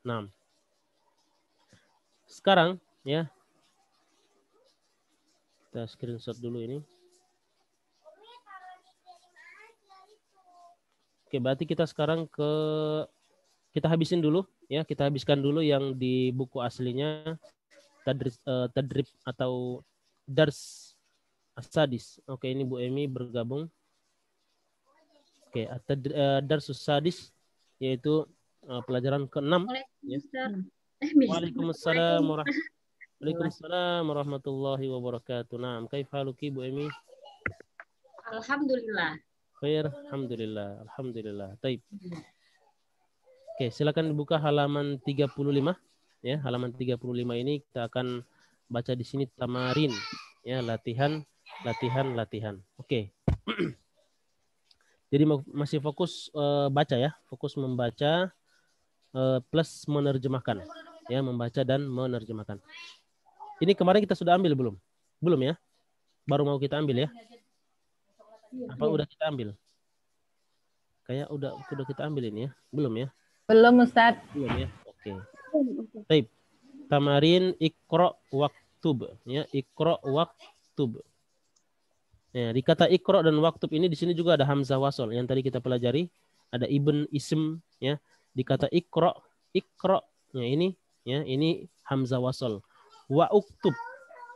Nah, sekarang ya kita screenshot dulu ini. Oke, berarti kita sekarang kita habisin dulu ya, kita habiskan dulu yang di buku aslinya tadrib atau dars asadis. Oke, ini Bu Emi bergabung. Oke, darsus sadis yaitu pelajaran ke-6 ya. Waalaikumsalam warahmatullahi wabarakatuh. Nah, kaifaluki Bu Emi? Alhamdulillah. Khair, alhamdulillah, alhamdulillah. Taib. Oke, silakan dibuka halaman 35 ya. Halaman 35 ini kita akan baca di sini tamarin ya, latihan. Oke. Jadi masih fokus baca ya, fokus membaca plus menerjemahkan ya, membaca dan menerjemahkan. Ini kemarin kita sudah ambil belum? Belum ya? Baru mau kita ambil ya? Apa udah kita ambil? Kayak udah kita ambil ini ya? Belum ya? Belum, Ustaz. Belum ya? Oke. Baik. Tamarin ikra waktub ya, ikra waktub. Ya, di kata ikra dan waktub ini di sini juga ada hamzah wasol yang tadi kita pelajari, ada ibn ism ya. Di kata ikra ya ini hamzah wasol. Wa uktub.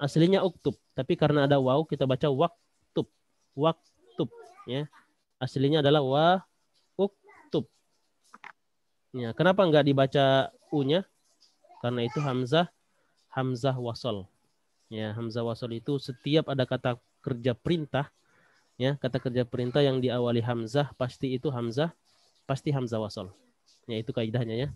Aslinya uktub, tapi karena ada waw kita baca waktub. Waktub ya. Aslinya adalah wa uktub. Ya, kenapa enggak dibaca u-nya? Karena itu hamzah wasol. Ya, hamzah wasol itu setiap ada kata kerja perintah ya, kata kerja perintah yang diawali hamzah pasti itu hamzah wasol. Ya, itu kaidahnya ya.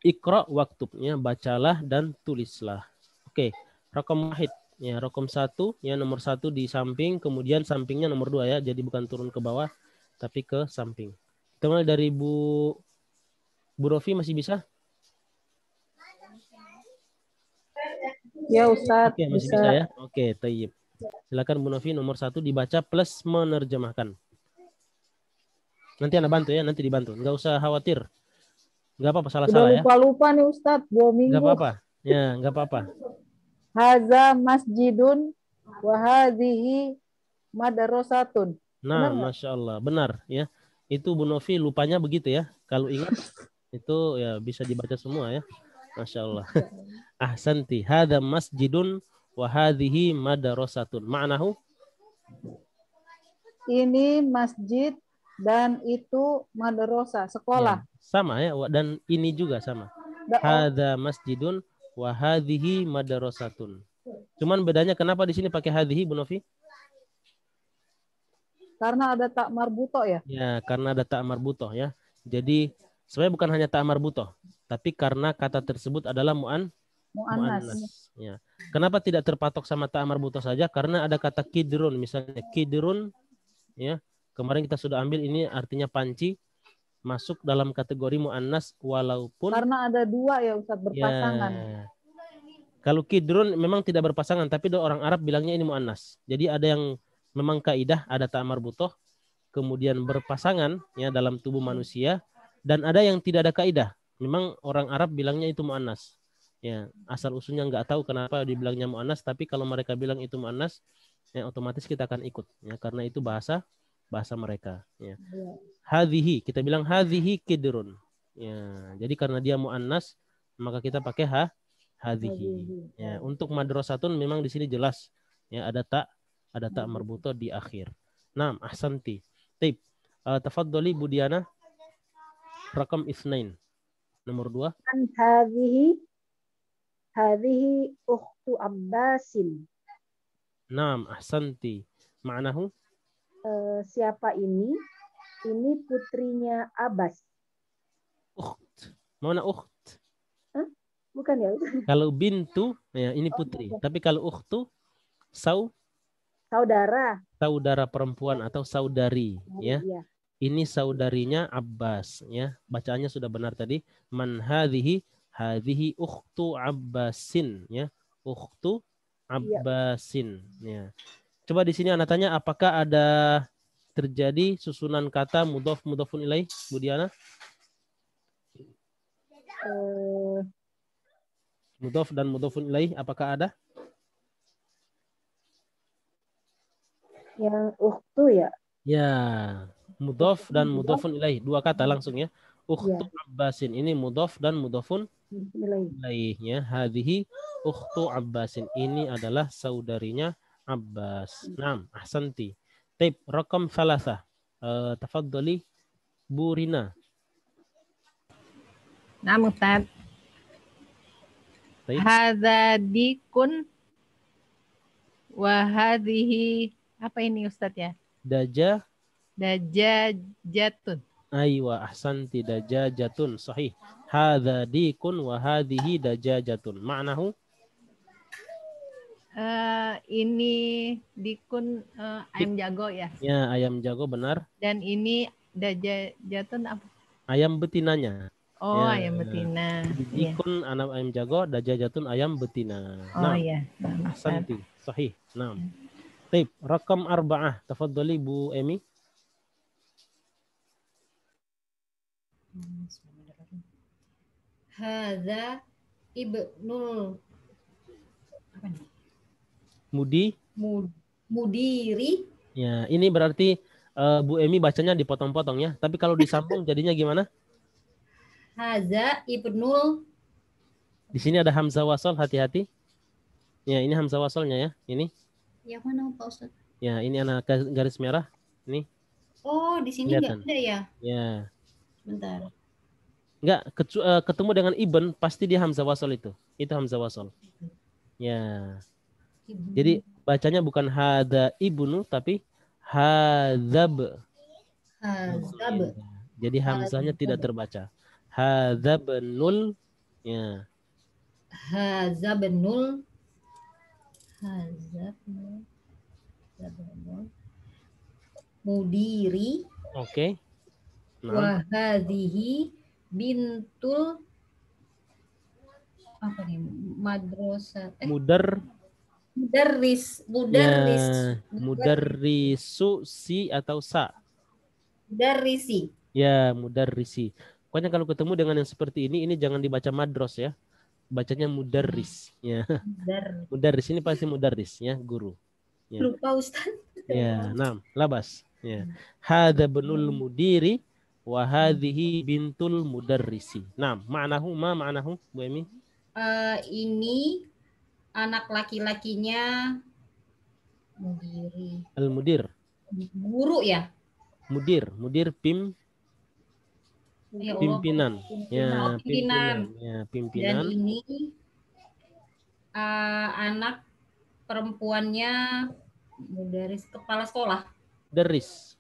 Iqra waktubnya, bacalah dan tulislah. Oke, raqam wahid ya, raqam 1 ya, nomor 1 di samping, kemudian sampingnya nomor 2 ya. Jadi bukan turun ke bawah tapi ke samping. Kita mulai dari Bu Rofi, masih bisa? Ya Ustaz, Oke, masih bisa ya. Oke, tayyib. Silakan Bu Novi, nomor 1 dibaca plus menerjemahkan. Nanti Anda bantu ya, nanti dibantu. Enggak usah khawatir. Enggak apa-apa salah-salah ya. Udah lupa nih Ustaz, 2 minggu. Enggak apa-apa. Ya, enggak apa-apa. Haza masjidun wa hadhihi madrasatun. Nah, Masya Allah. Benar ya. Itu Bu Novi lupanya begitu ya. Kalau ingat itu ya bisa dibaca semua ya. Masya Allah. Ahsanti. Hadza masjidun wa hadhihi madrasatun. Ma'nahu? Ini masjid dan itu madrasah, sekolah. Ya, sama ya, dan ini juga sama. Hadza masjidun wa hadhihi madrasatun. Cuman bedanya kenapa di sini pakai hadhihi, Bu Novi? Karena ada tak marbutoh ya? Ya, karena ada tak marbutoh ya. Jadi sebenarnya bukan hanya tak marbutoh, tapi karena kata tersebut adalah mu'annas. Ya. Kenapa tidak terpatok sama tak marbutoh saja? Karena ada kata kidrun, misalnya kidrun ya. Kemarin kita sudah ambil, ini artinya panci, masuk dalam kategori mu'annas walaupun karena ada 2 ya Ustaz, berpasangan. Ya. Kalau kidrun memang tidak berpasangan, tapi orang Arab bilangnya ini mu'annas. Jadi ada yang memang kaidah, ada ta marbutoh, kemudian berpasangan ya dalam tubuh manusia, dan ada yang tidak ada kaidah. Memang orang Arab bilangnya itu mu'annas. Ya, asal usulnya nggak tahu kenapa dibilangnya mu'annas, tapi kalau mereka bilang itu mu'annas, ya otomatis kita akan ikut ya, karena itu bahasa mereka ya. Hadhihi, kita bilang hadhihi kidrun. Ya, jadi karena dia mu'annas, maka kita pakai hadhihi. Ya, untuk madrasatun memang di sini jelas ya, ada tak marbutoh di akhir. Naam, ahsanti. Taib. Tafaddali Bu Diana. Rakam isnain. Nomor 2. Hadhihi ukhtu Abbasin. Naam, ahsanti. Ma'nahu? Siapa ini? Ini putrinya Abbas. Ukht. Mana ukht? Hah? Bukan ya? Kalau bintu, ya ini putri. Tapi kalau ukhtu, saudara perempuan atau saudari, ya. Iya. Ini saudarinya Abbas, ya. Bacaannya sudah benar tadi. Man hadhihi ukhtu Abbasin, ya. Ukhtu Abbasin, ya. Coba di sini Anda tanya, apakah ada terjadi susunan kata mudhof mudhofun ilaih, Bu Diana? eh, Mudhof dan mudhofun ilaih apakah ada? yang ukhtu ya. Ya, mudhof dan mudhofun ilaih. Dua kata langsung ya. Ya, Ukhtu Abbasin. Ini mudhof dan mudhofun nilai. ilaihnya. Hadhihi ukhtu Abbasin. Ini adalah saudarinya Abbas. Naam, ahsanti. Taib, rakam thalathah. Tafaddali Bu Rina. Naam Ustaz. Taib. Hadza dikun wa hadhihi apa ini Ustaz ya? Daja. Dajajatun. Aywa, ahsanti, dajajatun. Sahih. Hadza dikun wa hadhihi dajajatun. Ma'nahu? Ini dikun ayam jago ya. Ya, ayam jago benar. Dan ini dajajatun apa? Ayam betinanya. Oh, Ya. ayam betina. Iya. Dikun anak ayam jago, dajajatun ayam betina. Oh Nah, iya. Nah, Ustaz. ahsanti. Sahih. Nah. Taib, rakam arba'ah. Tafaddali Bu Emi. Hadza ibnul apa nih? Mudi. Mudiri. Ya, ini berarti Bu Emi bacanya dipotong-potong ya. Tapi kalau disambung jadinya gimana? Hadza ibnul. Di sini ada hamzah wasal, hati-hati. Ya, ini hamzah wasalnya ya. Ini. Yang mana Pak Ustaz? Ya, ini anak garis merah. Ini. Oh, di sini nggak Kelihatan. ada ya? Ya. Bentar. Enggak, ketemu dengan ibn pasti dia hamzah wasal itu. Itu hamzah wasal. Ya. Jadi bacanya bukan hada ibnu tapi hadzab. Hadzab. Jadi hamzahnya tidak terbaca. Hadzabnul. Ya. Hadzabnul. Mudiri. Oke. Nah, Wa hadhihi bintul apa nih? Madrasah. Mudarris. ya, mudarrisu si atau sa. Mudarrisi. Ya, mudarrisi. Pokoknya kalau ketemu dengan yang seperti ini jangan dibaca madros ya. Bacanya mudarris. Ya. Mudarris ini pasti mudarris ya, guru. Ya. Lupa Ustaz. Ya, nah, labas. Ya. Hadza bunul mudiri wa hadhihi bintul mudarrisi. Nah, ma'nahu Bu Emi? Ini anak laki-lakinya mudiri. Al-mudir. Guru ya? Mudir Ya Allah. pimpinan. Ya, Oh, pimpinan. Ya, Dan pimpinan. ini anak perempuannya dari kepala sekolah. Mudarris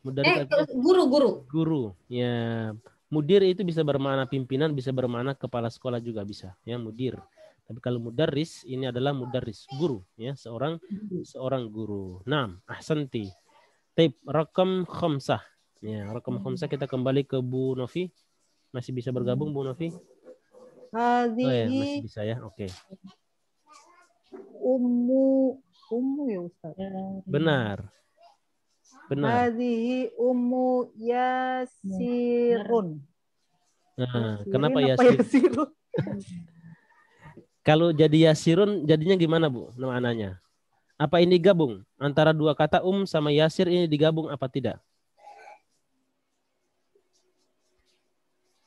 Guru. guru. Ya, mudir itu bisa bermakna pimpinan, bisa bermakna kepala sekolah juga bisa. Ya, mudir. Tapi kalau mudarris ini adalah mudarris, guru ya, seorang guru. Naam, ahsanti. Taib, rakam khamsah. Ya, rakam khamsah kita kembali ke Bu Novi. Masih bisa bergabung Bu Novi? Oh ya, masih bisa ya. Oke. Ummu ya Ustaz. Benar. Hadhihi ummu Yasirun. Nah, Yasirin kenapa apa Yasir? Yasirun? Kalau jadi Yasirun jadinya gimana Bu maknanya? Apa ini gabung? Antara dua kata sama Yasir ini digabung apa tidak?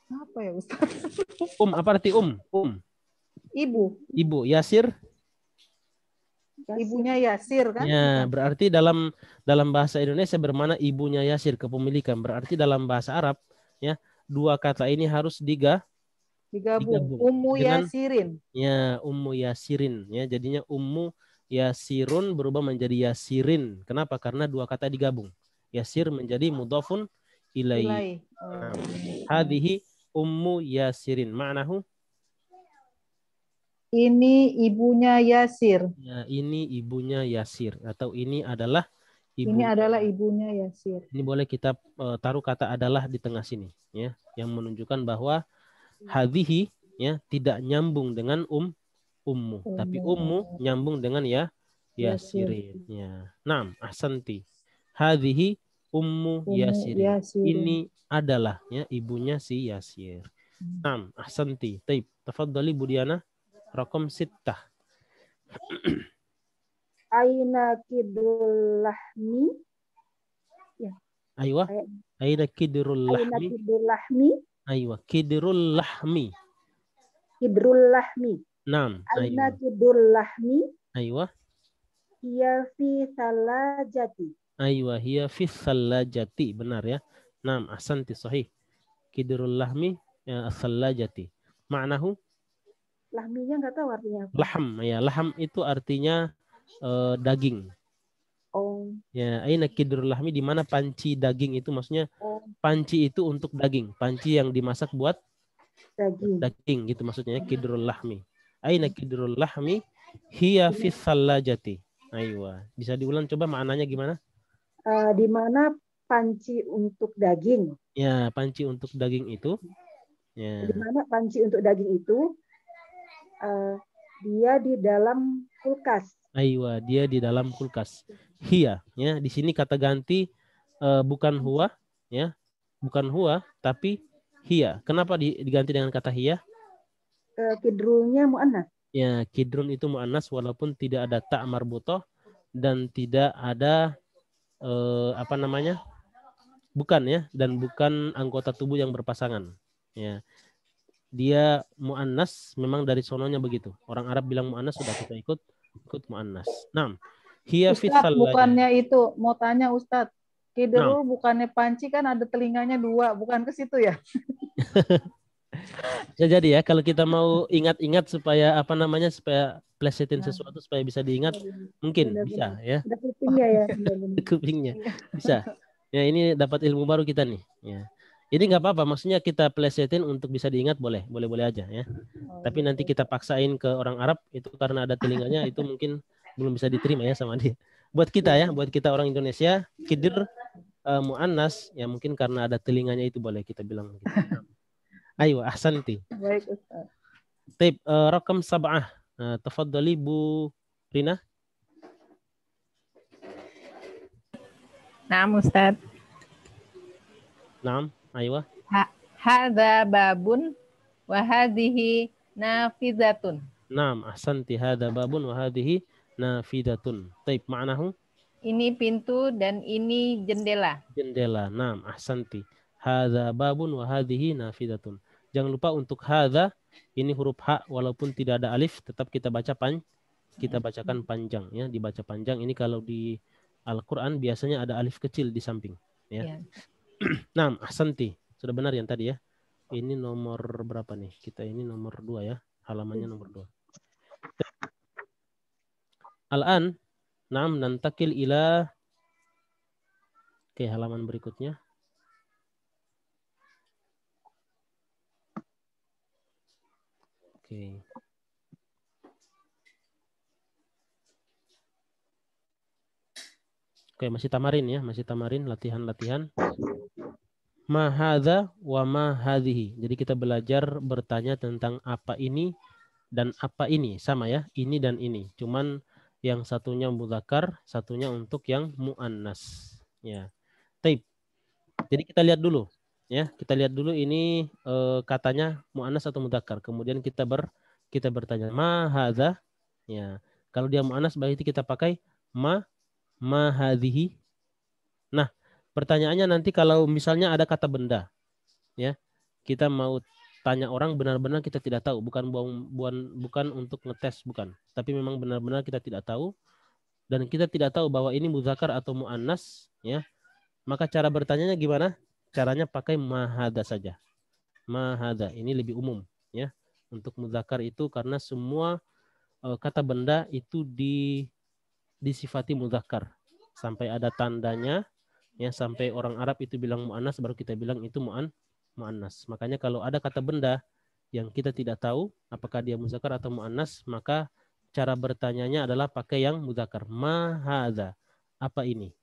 Apa ya Ustaz? Apa arti Ibu. Yasir? Ibunya Yasir kan? Ya, berarti dalam bahasa Indonesia bermakna ibunya Yasir, kepemilikan. Berarti dalam bahasa Arab ya, dua kata ini harus digabung. Ummu Yasirin. Ya, Ummu Yasirin ya. Jadinya Ummu Yasirun berubah menjadi Yasirin. Kenapa? Karena dua kata digabung. Yasir menjadi mudhafun ilaihi. Hadhihi Ummu Yasirin. Ma'nahu? Ini ibunya Yasir. Ya, ini ibunya Yasir atau ini adalah ibu. Ini adalah ibunya Yasir. Ini boleh kita taruh kata adalah di tengah sini ya, yang menunjukkan bahwa hadhihi ya tidak nyambung dengan ummu, tapi ummu nyambung dengan Yasirin ya. Naam, ahsanti. Hadhihi ummu Yasirin. Ini adalah ya ibunya si Yasir. Naam, ahsanti. Taib. Tafadhali Bu Diana. Raqam 6. Aina kidrul lahmi. Aywa. Kayak Aina kidrul aina lahmi. kidrul lahmi. Aywa. Kidrul lahmi. Kidrul lahmi. Naam. Aina Aywa. kidrul lahmi. Aywa. Hiya fi salajati. Aywa. Hiya fi thalajati. Benar ya. Naam. Ahsanti. Sahih. Kidrul lahmi. As-salajati. Ma'nahu. Lahminya nggak tahu artinya apa. Laham. Ya. Laham itu artinya daging. Oh, Ya, aina kidrul lahmi, di mana panci daging itu, maksudnya oh, panci itu untuk daging, panci yang dimasak buat daging. daging gitu maksudnya, kidrul lahmi. Aina kidrul lahmi hiya fi thalajati. Aywa. Bisa diulang coba maknanya gimana? Di mana panci untuk daging? Ya, panci untuk daging itu. Ya. Di mana panci untuk daging itu? Dia di dalam kulkas. Aywa, dia di dalam kulkas. Hiya, ya, di sini kata ganti bukan huwa, ya. Bukan huwa, tapi hiya. Kenapa diganti dengan kata hiya? Kidrulnya mu'annas. Ya, kidrun itu mu'annas walaupun tidak ada ta' marbutoh dan tidak ada apa namanya? Bukan ya, dan bukan anggota tubuh yang berpasangan. Ya. Dia mu'annas memang dari sononya begitu. Orang Arab bilang mu'annas, sudah kita ikut mu'annas. Naam. Hiya fi Ustadz, thalajah. bukannya itu, mau tanya Ustadz, kidrul Nah. bukannya panci kan ada telinganya 2, bukan ke situ ya? Ya, jadi ya kalau kita mau ingat-ingat supaya apa namanya, supaya plesetin sesuatu supaya bisa diingat, mungkin bisa ya. Ada kupingnya ya. Benar-benar. Kupingnya bisa. Ya, ini dapat ilmu baru kita nih. Ya. Ini nggak apa-apa, maksudnya kita plesetin untuk bisa diingat, boleh aja ya. Tapi nanti kita paksain ke orang Arab itu karena ada telinganya, itu mungkin belum bisa diterima ya sama dia. Buat kita ya, buat kita orang Indonesia, kidr mu'annas ya mungkin karena ada telinganya itu boleh kita bilang gitu. Ayo, ahsanti. Baik Ustadz. Taib, rakam 7. Tafadhali Bu Rina. Naam Ustaz. Naam, aywa. Hadza babun wa hadhihi nafizatun. Naam, ahsanti. Hadza babun wa hadhihi nafidatun. Taib, ma'nahu? Ini pintu dan ini jendela. Jendela. Naam, ahsanti. Hadza babun wa hadhihi nafidatun. Jangan lupa untuk hadza, ini huruf ha walaupun tidak ada alif tetap kita bacakan panjang ya, dibaca panjang. Ini kalau di Al-Qur'an biasanya ada alif kecil di samping ya. Ya. Naam, ahsanti. Sudah benar yang tadi ya. Ini nomor berapa nih? Kita ini nomor 2 ya. Halamannya nomor 2. Al-an, naam, nantakil ila halaman berikutnya. Oke. Oke, masih tamarin ya, masih tamarin, latihan-latihan. Ma hadza wa ma hadhihi. Jadi kita belajar bertanya tentang apa ini dan apa ini, sama ya, ini dan ini. Cuman yang satunya mudzakkar, satunya untuk yang muannas. Ya. Taib. Jadi kita lihat dulu ya, kita lihat dulu ini katanya muannas atau mudzakkar. Kemudian kita bertanya ma hadza. Ya. Kalau dia muannas berarti kita pakai ma hadhihi. Nah, pertanyaannya nanti kalau misalnya ada kata benda, ya, kita mau tanya orang benar-benar kita tidak tahu, bukan untuk ngetes, bukan, tapi memang benar-benar kita tidak tahu dan kita tidak tahu bahwa ini mudzakkar atau muannas, ya, maka cara bertanyanya gimana? Caranya pakai mahada saja. Mahada ini lebih umum, ya, untuk mudzakkar itu karena semua kata benda itu disifati mudzakkar sampai ada tandanya. Ya, sampai orang Arab itu bilang mu'annas baru kita bilang itu mu'annas. Makanya kalau ada kata benda yang kita tidak tahu apakah dia mudzakkar atau mu'annas, maka cara bertanyanya adalah pakai yang mudzakkar. Ma hadza? Apa ini?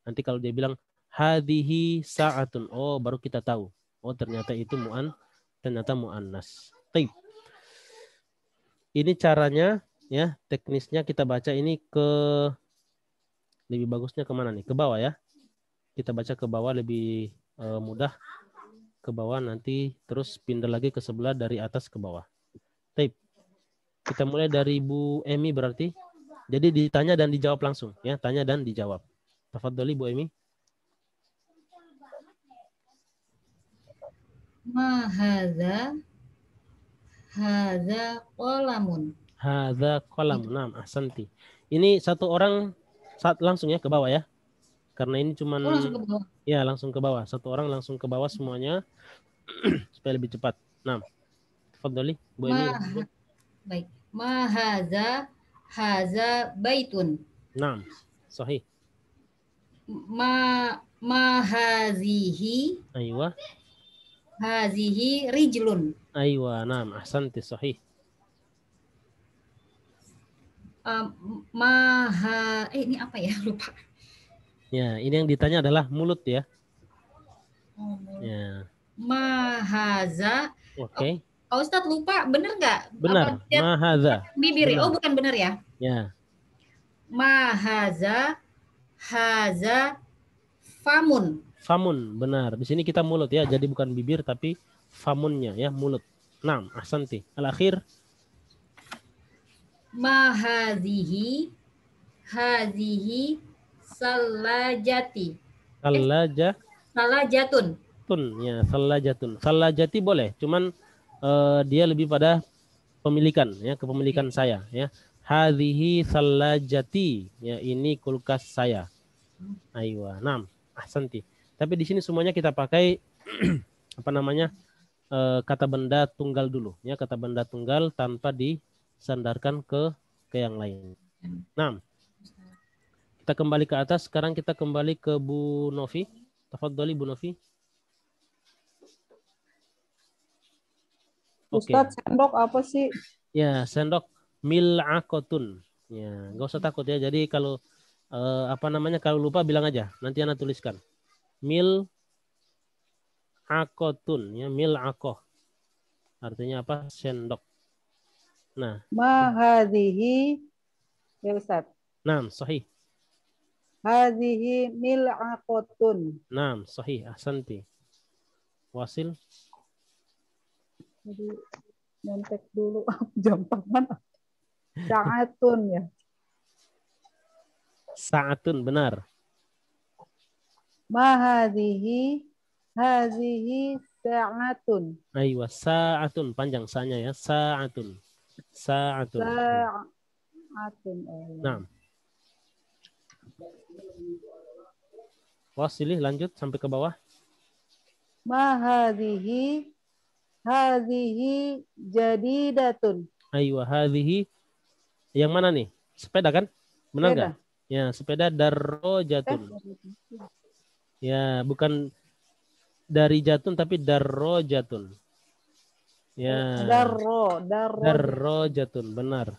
Nanti kalau dia bilang hadhihi sa'atun, oh baru kita tahu. Oh ternyata itu ternyata mu'annas. Taib. Ini caranya ya, teknisnya kita baca ini lebih bagusnya kemana nih? Ke bawah ya. Kita baca ke bawah lebih mudah. ke bawah, nanti terus pindah lagi ke sebelah dari atas ke bawah. Tape. Kita mulai dari Bu Emi berarti. Jadi ditanya dan dijawab langsung ya, tanya dan dijawab. Tafadholi Bu Emi. Ma hadza hadza qalamun. Hadza qalam. Naam, ahsanti. Ini satu orang langsung ya ke bawah ya. Karena ini cuman Oh, langsung ke bawah. ya langsung ke bawah. Satu orang langsung ke bawah semuanya supaya lebih cepat. Naam. Tafadholi Bu Emi. Baik. Ma hadza baitun. Naam. Sahih. Ma hazihi Aywa. hazihi rijlun. Aywa. Naam. Ahsanti. Sahih. Ini apa ya, lupa. Ya, ini yang ditanya adalah mulut ya. Ya. Mahaza. Oke. Oh, Ustadz lupa, bener nggak? Benar. Apa dia Mahadza. bibir ya? Benar. Oh, bukan bener ya. Ya. Mahaza haza famun. Famun, benar. Di sini kita mulut ya, jadi bukan bibir tapi famunnya ya, mulut. Naam, ahsanti. Al-akhir. Mahazihi hazihi salajati. Salajatun. Ya, salajatun. Salajati boleh, cuman dia lebih pada pemilikan ya, kepemilikan saya ya. Hadhihi salajati, ya ini kulkas saya. Aywa. Naam, ahsanti. Tapi di sini semuanya kita pakai apa namanya? Kata benda tunggal dulu ya, kata benda tunggal tanpa disandarkan ke yang lain. Naam. Kita kembali ke atas, sekarang kita kembali ke Bu Novi. Tafadholi Bu Novi. Oke. Ustadz, sendok apa sih? Ya, sendok mil'aqatun. Ya, nggak usah takut ya. Jadi kalau apa namanya, kalau lupa bilang aja. Nanti Ana tuliskan. Mil'aqatun ya, mil'aqah. Artinya apa? Sendok. Nah, Mahadhihi ya Ustadz. naam, sahih. Hadhihi mil'aqatun. Naam, sahih. Ahsanti. Wasil. Jadi nyontek dulu jam tangan. Sa'atun ya. Sa'atun, benar. Mahadhihi hazihi sa'atun. Aywa, sa'atun, panjang sa'nya ya. Sa'atun. Sa'atun. Sa'atun. Naam. Wasili, lanjut sampai ke bawah. Mahadhihi hazihi jadidatun. Aywa, hadhihi. Yang mana nih? Sepeda kan? Benar nggak? Ya, sepeda darrojatun. Ya, bukan dari jatun tapi darrojatun. Ya. Darrojatun, benar.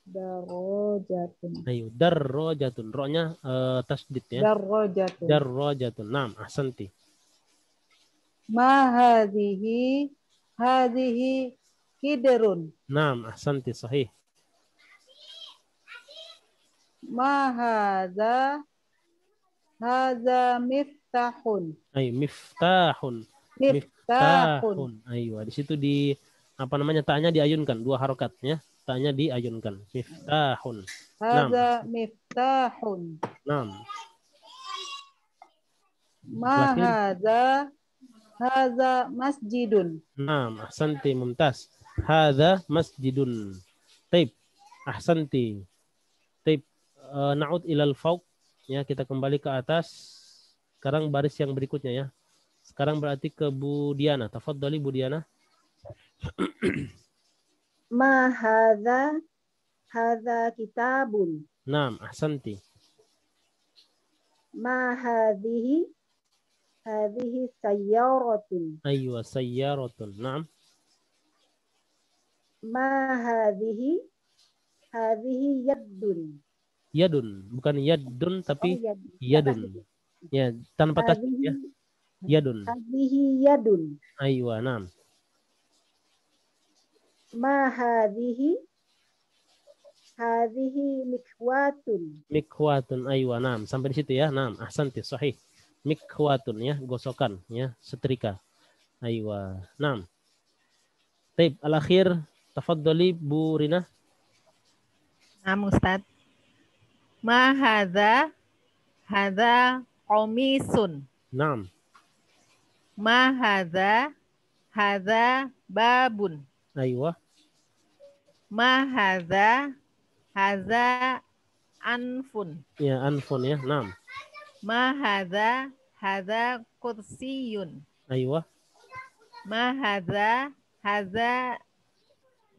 Darrojatun. Ayo, darrojatun. Ro-nya tasdid ya. Darrojatun. Darrojatun. Naam, ahsanti. Mahadhihi hadhihi kidrun. Naam, ahsanti, sahih. Mahadza hadza miftahun. Ayo, miftahun. Miftahun. Ayo, di situ di apa namanya, ta'nya diayunkan, 2 harokat ya. Ta'nya diayunkan. Miftahun. Hadza miftahun. Naam. Mahadza hadza masjidun. Naam, ahsanti, mumtaz. Hadza masjidun. Taib. Ahsanti. Taib. Na'ud ilal fauq. Ya, kita kembali ke atas. Sekarang baris yang berikutnya ya. Sekarang berarti ke Bu Diana. Tafadhali Bu Diana. Ma hadza kitabun. Naam, ahsanti. Ma hadhihi sayyaratun. Aywa, sayyaratun. Naam. Ma hadhihi yaddun. Yadun, bukan yadun tapi yad. yadun. Ya, tanpa tasdid ya. Yadun. Hadhihi yadun. Aywa, naam. Ma hadhihi mikwatun. Mikwatun, aywa, naam. Sampai di situ ya. Naam, ahsanti, sahih. Mikhwatun ya, gosokan ya, setrika. Aywa. Naam. Taib al-akhir tafaddali Bu Rina. Nah, Ustaz. Ma hadza qamisun. Naam. Ma hadza babun. Aywa. Ma hadza anfun. Ya, anfun ya. Naam. Ma hadza kursiyun. Aywa. Ma hadza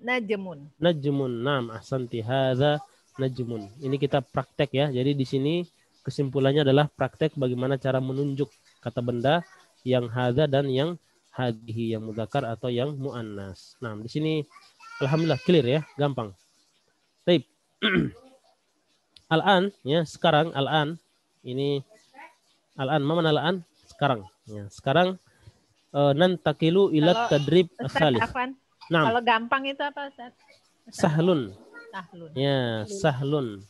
najmun. Najmun. Naam, ahsanti. Hadza najmun. Ini kita praktek ya. Jadi di sini kesimpulannya adalah praktek bagaimana cara menunjuk kata benda yang hadza dan yang hadhihi, yang mudzakkar atau yang muannas. Nah, di sini alhamdulillah clear ya, gampang. Baik. Al-an ya, sekarang al-an ini al-an, mana al-an? Sekarang ya. Sekarang nantakilu ila tadrib as-salih. Nah, kalau gampang itu apa, Ustaz? Sahlun. Sahlun. Ya, sahlun.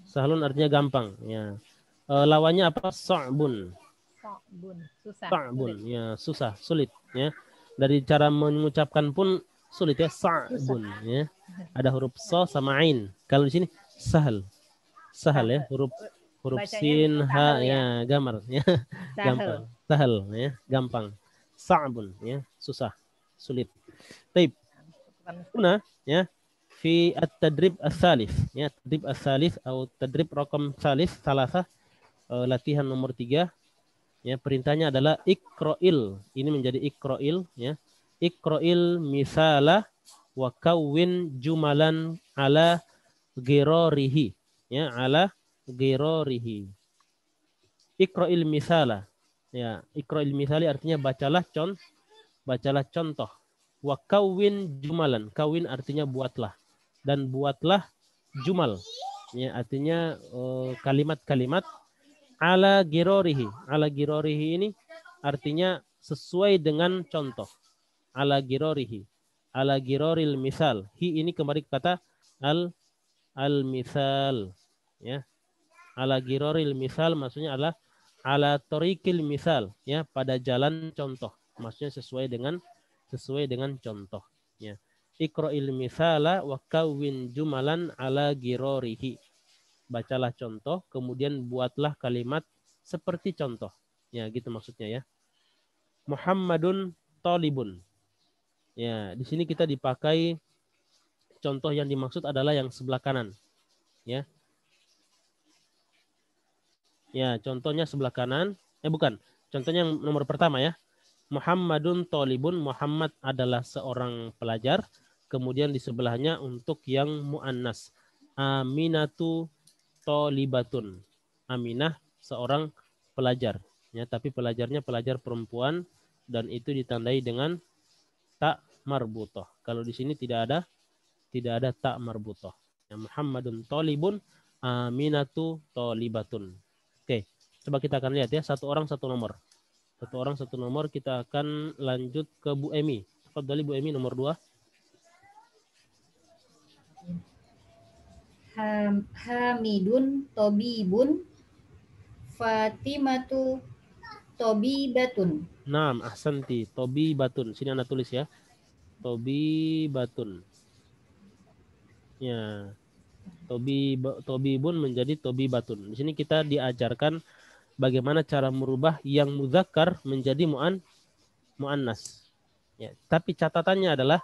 Sahlun artinya gampang ya. Lawannya apa? Sa'bun. Sa'bun, susah. Sa'bun ya, susah, sulit ya. Dari cara mengucapkan pun sulit ya, sa'bun ya. Ada huruf so sama ain. Kalau di sini sahal. Sahal ya, huruf Bacanya sin ha sahal ya, gamar ya. Gampang. Sahal ya, gampang. Sa'bun ya, susah, sulit. Taib. Huna ya, fi at-tadrib as-salif ya, tadrib as-salif atau tadrib raqam salif salasah, latihan nomor 3 ya, perintahnya adalah ikra'il. Ini menjadi ikra'il ya. Ikra'il misala wa kawwin jumalan ala ghirarihi ya, ala ghirarihi. Ikra'il misala ya, ikra'il misali artinya bacalah contoh. Wa kawwin jumalan, kawin artinya buatlah, dan buatlah jumal ya, artinya kalimat-kalimat ala girorihi. Ala girorihi ini artinya sesuai dengan contoh. Ala girorihi. Ala giroril misal. Hi ini kembali kata al-misal ya. Ala giroril misal maksudnya adalah ala tariqil misal ya, pada jalan contoh. Maksudnya sesuai dengan contoh ya. Iqra'il misala wa kawwin jumalan ala girorihi. Bacalah contoh, kemudian buatlah kalimat seperti contoh. Ya, gitu maksudnya ya. Muhammadun talibun. Ya, di sini kita dipakai contoh yang dimaksud adalah yang sebelah kanan. Ya. Ya, contohnya sebelah kanan. Bukan. Contohnya yang nomor pertama ya. Muhammadun talibun, Muhammad adalah seorang pelajar. Kemudian di sebelahnya untuk yang muannas. Aminatu tolibatun. Aminah seorang pelajar ya, tapi pelajarnya pelajar perempuan dan itu ditandai dengan tak marbutoh. Kalau di sini tidak ada tak marbutoh. Ya, Muhammadun tolibun, Aminatu tolibatun. Oke, coba kita akan lihat ya, satu orang satu nomor. Satu orang satu nomor, kita akan lanjut ke Bu Emi. Fadhali Bu Emi nomor 2. Hamidun tobibun, Fatimatu tobibatun. Naam, ahsanti. Tobibatun. Sini Anda tulis ya. Tobibatun. Ya. Tobibun menjadi tobibatun. Di sini kita diajarkan bagaimana cara merubah yang mudzakkar menjadi muannas. Ya, tapi catatannya adalah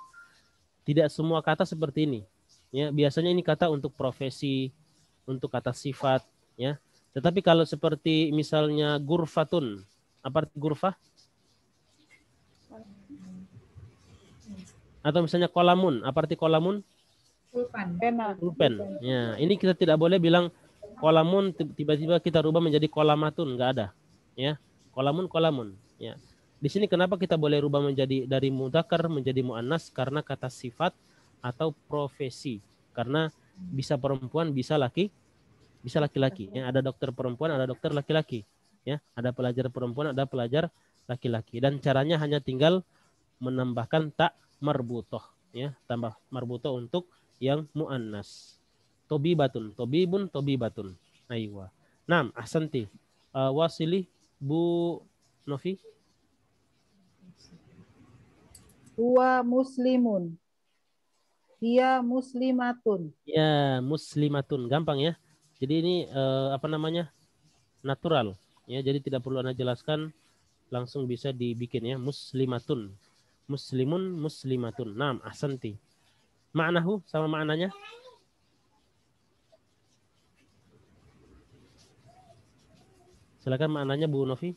tidak semua kata seperti ini. Ya, biasanya ini kata untuk profesi, untuk kata sifat, ya. Tetapi kalau seperti misalnya gurfatun, apa arti gurfah? Atau misalnya kolamun, apa arti kolamun? Pulpen. Ya, ini kita tidak boleh bilang kolamun tiba-tiba kita rubah menjadi kolamatun, enggak ada. Ya, kolamun. Ya. Di sini kenapa kita boleh rubah menjadi dari mudzakkar menjadi muannas? Karena kata sifat atau profesi. Karena bisa perempuan, bisa laki-laki. Ya, ada dokter perempuan, ada dokter laki-laki. Ya, ada pelajar perempuan, ada pelajar laki-laki. Dan caranya hanya tinggal menambahkan tak marbutoh. Ya, tambah marbutoh untuk yang muannas. Tobibatun, tobibun, tobibatun. Aywa. Naam, ahsanti. Wasili Bu Novi. Huwa muslimun. Hiya muslimatun. Ya, muslimatun. Gampang ya. Jadi ini apa namanya? Natural. Ya, jadi tidak perlu Anda jelaskan, langsung bisa dibikin ya. Muslimatun. Muslimun, muslimatun. Naam, ahsanti. Ma'nahu sama maknanya? Silakan maknanya Bu Novi.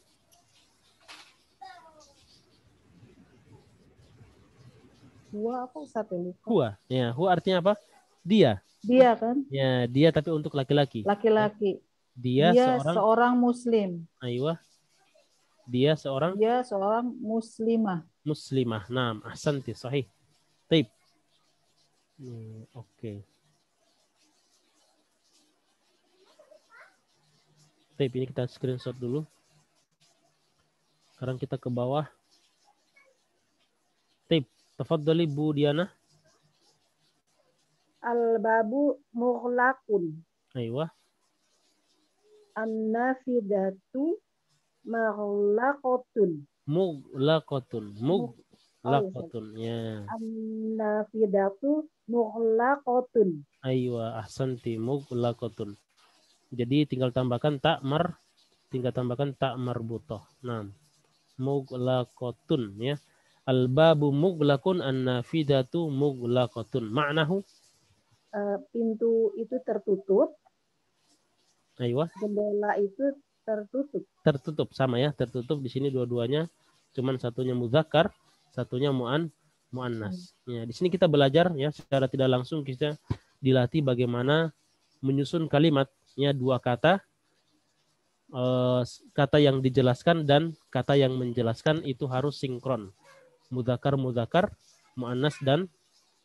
Huwa apa Ustaz ya? Lupa. Huwa. Ya, huwa artinya apa? Dia. Dia kan Ya, dia tapi untuk laki-laki. laki-laki. Dia Dia seorang seorang muslim. aywa. Dia seorang Dia seorang muslimah. muslimah. Naam, ahsanti, sahih. Taib. Oke. Taib, ini kita screenshot dulu. Sekarang kita ke bawah. Taib, tafadhali Bu Diana. Al-babu mughlaqun. Aywa. An-nafidatu maghlaqatun. Mughlaqatun. Oh, Mughlaqatun. Ya. An-nafidatu mughlaqatun. Aywa, ahsanti, mughlaqatun. Jadi tinggal tambahkan tak marbutoh. Nah, mughlaqatun ya. Al-babu mughlaqun, an-nafidatu mughlaqatun. Ma'nahu? Pintu itu tertutup, Aywa. jendela itu tertutup. Tertutup sama ya, tertutup di sini dua-duanya. Cuman satunya mudzakkar, satunya muannas. Ya, di sini kita belajar ya secara tidak langsung kita dilatih bagaimana menyusun kalimat ya, dua kata, kata yang dijelaskan dan kata yang menjelaskan itu harus sinkron. Mudzakkar, muannas dan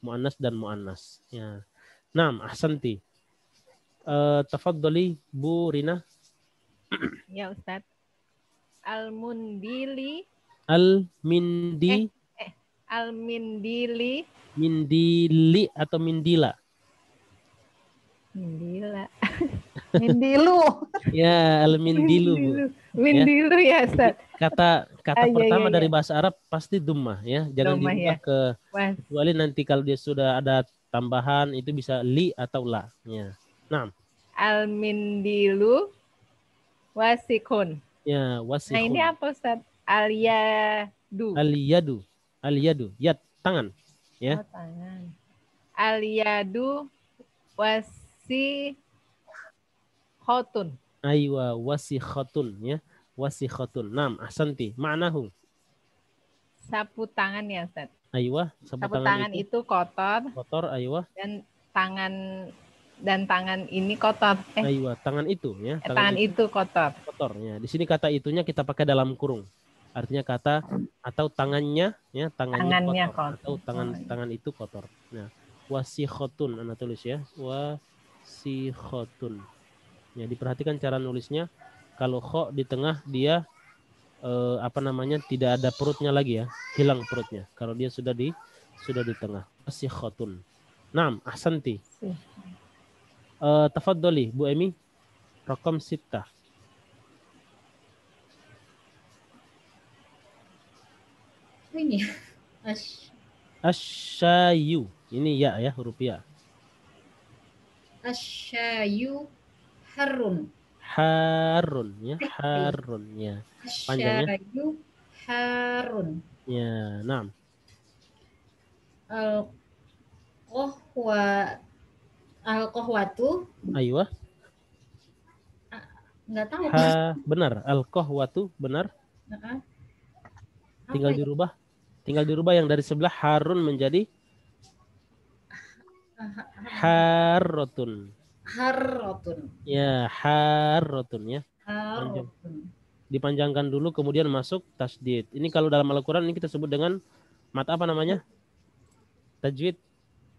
muannas ya. Naam, ahsanti. Tafadhali Bu Rina. Ya Ustadz. Al-mundili. Al-mindi. Al-mindili. Mindili atau mindila? Mindila. Mindilu. Ya, al-mindilu, Bu. Mindilu ya Ustadz. Kata Iya, pertama iya. dari bahasa Arab pasti dhammah ya. Jangan Dhammah, dirubah ya. ke Mas. kecuali nanti kalau dia sudah ada tambahan itu bisa li atau la ya. Nah, Al-mindilu wasikun. ya, Nah wasikhun. ini apa Ustadz? Al-yadu. Al-yadu, yad, tangan ya. Oh, tangan. Al-yadu wasikhotun. Aywa, wasikhatun ya. Wasikhatun. Naam, ahsanti. Ma'nahu? Sapu tangan ya Ustadz. Aywa, Sapu tangan itu kotor kotor, aywa. dan tangan ini kotor. Aywa, tangan itu ya. Tangan itu kotor. Kotor ya. Di sini kata itunya kita pakai dalam kurung. Artinya kata atau tangannya ya, tangannya kotor, atau tangan itu kotor. Nah, wasikhotun Anda tulis ya. Wasikhotun. Ya, diperhatikan cara nulisnya. Kalau kho di tengah dia tidak ada perutnya lagi ya, hilang perutnya. Kalau dia sudah di tengah. Wasikhotun. Naam, ahsanti. Tafadhali Bu Emi. Rakam 6. Ini Asyayu. Ini ya huruf ya. asyayu harun. Harun ya, harun ya. Panjangnya? Asyayu harun. Ya, naam. Al-qahwatu. Aywa. Enggak tahu. Benar. Al-qahwatu benar. Tinggal Apa dirubah. Tinggal dirubah yang dari sebelah Harun menjadi Harrotun. Harrotun. Ya, Harrotun ya. Harrotun. Dipanjangkan dulu kemudian masuk tasdid. Ini kalau dalam Al-Qur'an ini kita sebut dengan mat apa namanya? Tajwid.